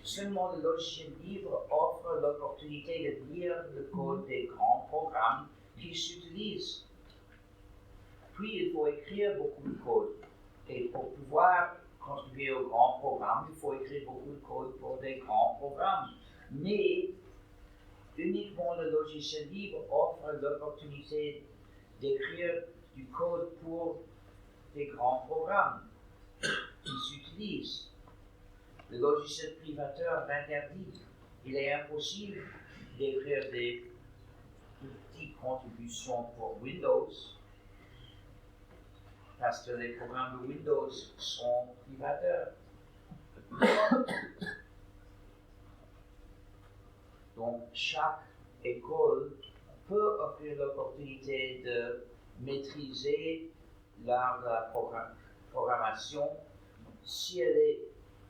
Speaker 2: seulement le logiciel libre offre l'opportunité de lire le code des grands programmes qui s'utilisent. Puis il faut écrire beaucoup de code. Et pour pouvoir contribuer aux grands programmes, il faut écrire beaucoup de code pour des grands programmes. Mais uniquement le logiciel libre offre l'opportunité d'écrire du code pour des grands programmes qui s'utilisent. Le logiciel privateur l'interdit. Il est impossible d'écrire des petites contributions pour Windows parce que les programmes de Windows sont privateurs. Donc, chaque école peut offrir l'opportunité de maîtriser l'art de la programmation si elle est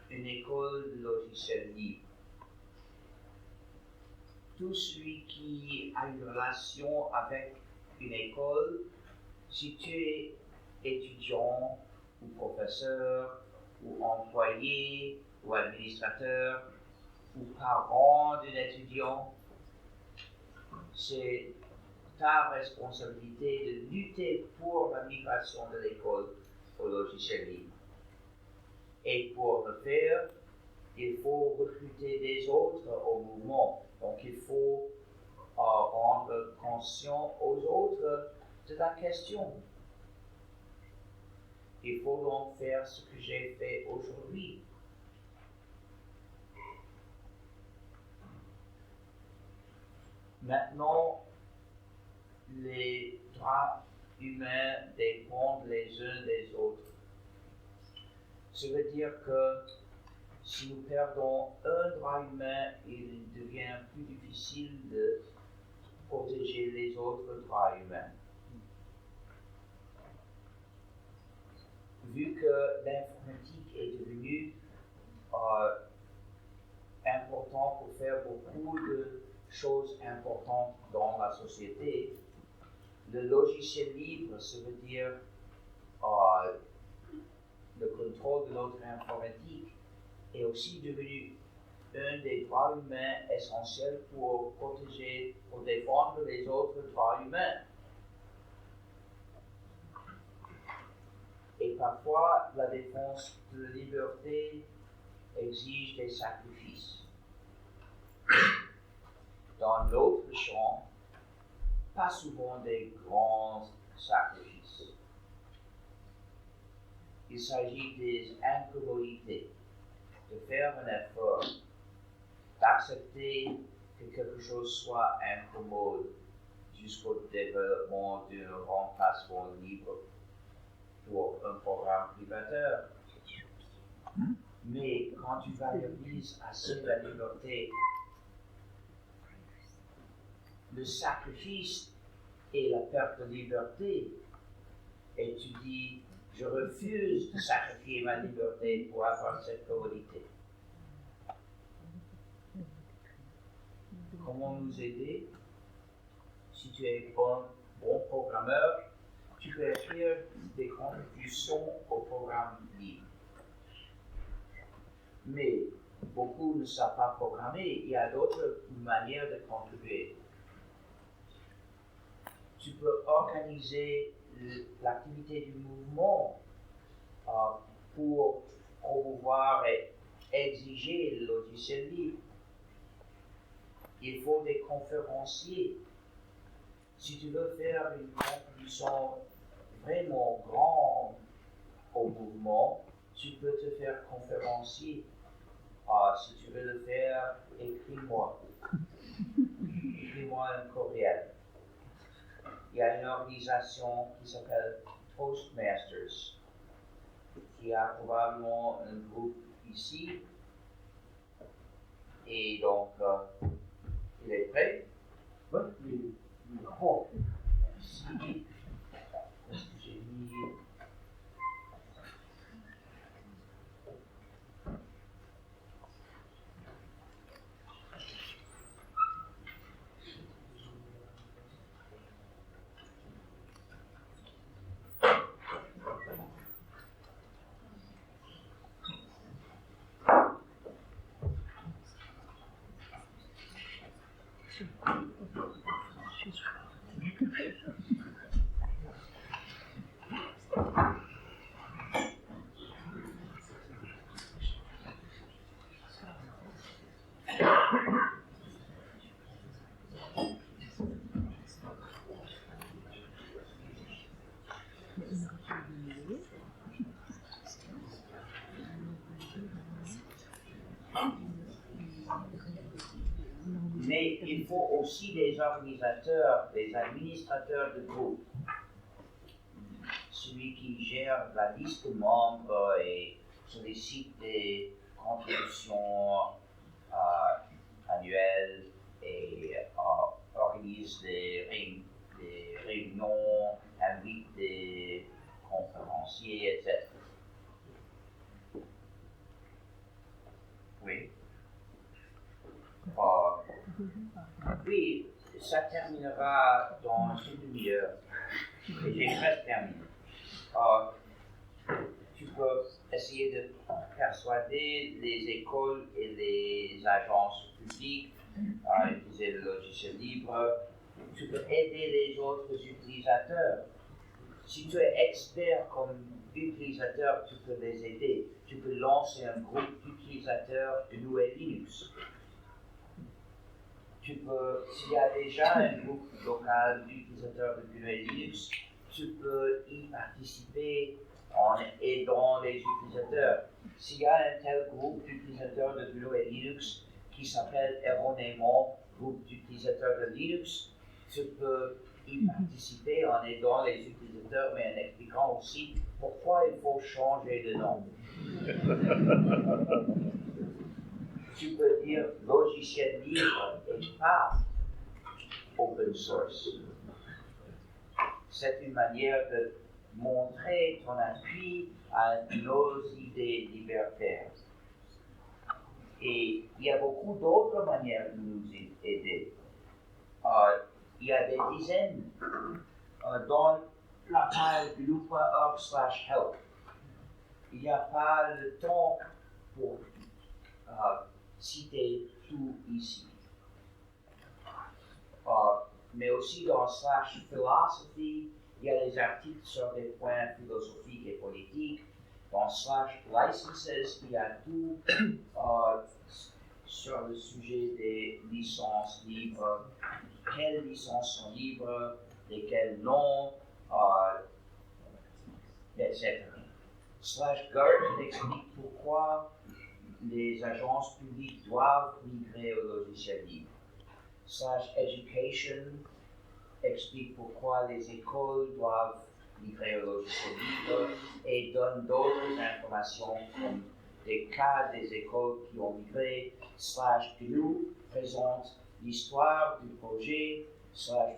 Speaker 2: une école de logiciel libre. Tout celui qui a une relation avec une école, si tu es étudiant ou professeur ou employé ou administrateur ou parent d'un étudiant, c'est ta responsabilité de lutter pour la migration de l'école au logiciel libre. Et pour le faire, il faut recruter des autres au mouvement. Donc il faut rendre conscient aux autres de la question. Il faut donc faire ce que j'ai fait aujourd'hui. Maintenant, les droits humains dépendent les uns des autres. Ça veut dire que si nous perdons un droit humain, il devient plus difficile de protéger les autres droits humains. Vu que l'informatique est devenue important pour faire beaucoup de choses importantes dans la société, le logiciel libre, ça veut dire le contrôle de notre informatique, est aussi devenu un des droits humains essentiels pour protéger, pour défendre les autres droits humains. Et parfois, la défense de la liberté exige des sacrifices. Dans l'autre champ, pas souvent des grands sacrifices. Il s'agit des incommodités, de faire un effort, d'accepter que quelque chose soit incommode jusqu'au développement d'un remplacement libre pour un programme privateur. Mais quand tu valorises assez la liberté, le sacrifice et la perte de liberté, et tu dis, je refuse de sacrifier ma liberté pour avoir cette commodité. Comment nous aider? Si tu es bon programmeur, tu peux écrire des contributions au programme libre. Mais beaucoup ne savent pas programmer, il y a d'autres manières de contribuer. Tu peux organiser l'activité du mouvement pour promouvoir et exiger le logiciel libre. Il faut des conférenciers. Si tu veux faire une contribution vraiment grande au mouvement, tu peux te faire conférencier. Si tu veux le faire, écris-moi. Écris-moi un courriel. Il y a une organisation qui s'appelle Toastmasters. Il y a probablement un groupe ici. Et donc, il est prêt?
Speaker 1: Oui, oui.
Speaker 2: Oh, merci. Est-ce que j'ai mis... Mais il faut aussi des organisateurs, des administrateurs de groupe. Celui qui gère la liste de membres et sollicite des contributions annuelles et organise des réunions, invite des conférenciers, etc. Oui. Oui, ça terminera dans une demi-heure. Et j'ai presque terminé. Tu peux essayer de persuader les écoles et les agences publiques à utiliser le logiciel libre. Tu peux aider les autres utilisateurs. Si tu es expert comme utilisateur, tu peux les aider. Tu peux lancer un groupe d'utilisateurs de GNU et Linux. S'il y a déjà un groupe local d'utilisateurs de GNU et Linux, tu peux y participer en aidant les utilisateurs. S'il y a un tel groupe d'utilisateurs de GNU et Linux qui s'appelle erronément groupe d'utilisateurs de Linux, tu peux y participer en aidant les utilisateurs, mais en expliquant aussi pourquoi il faut changer de nom. Tu peux dire logiciel libre et pas open source. C'est une manière de montrer ton appui à nos idées libertaires. Et il y a beaucoup d'autres manières de nous aider. Il y a des dizaines dans la page gnu.org/help. Il n'y a pas le temps pour citer tout ici. Mais aussi dans /philosophy, il y a les articles sur des points philosophiques et politiques. Dans /licenses, il y a tout sur le sujet des licences libres, quelles licences sont libres, lesquelles non, etc. /Garden explique pourquoi les agences publiques doivent migrer au logiciel libre. /Education explique pourquoi les écoles doivent migrer au logiciel libre et donne d'autres informations comme des cas des écoles qui ont migré. /GNU présente l'histoire du projet.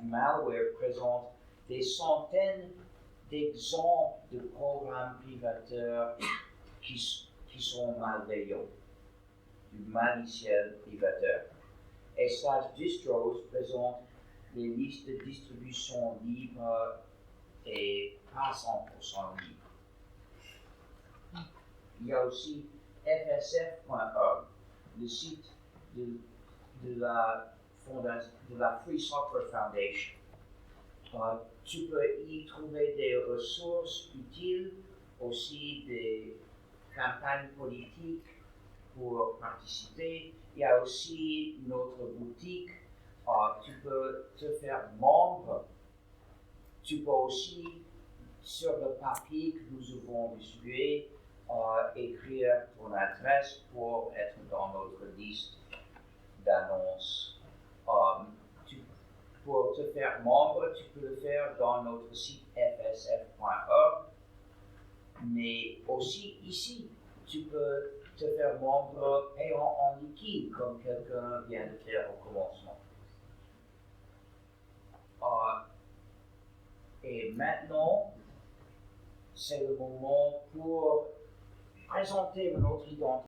Speaker 2: /Malware présente des centaines d'exemples de programmes privateurs qui sont malveillants, du malicieux privateur. Et /Distros présente les listes de distribution libres et pas 100% libres. Il y a aussi fsf.org, le site de la Free Software Foundation. Tu peux y trouver des ressources utiles, aussi des campagnes politiques pour participer. Il y a aussi notre boutique. Tu peux te faire membre. Tu peux aussi, sur le papier que nous avons distribué, écrire ton adresse pour être dans notre liste d'annonces. Tu pour te faire membre, tu peux le faire dans notre site fsf.org. Mais aussi ici, tu peux te faire membre payant en liquide, comme quelqu'un vient de faire au commencement. Et maintenant, c'est le moment pour présenter notre identité.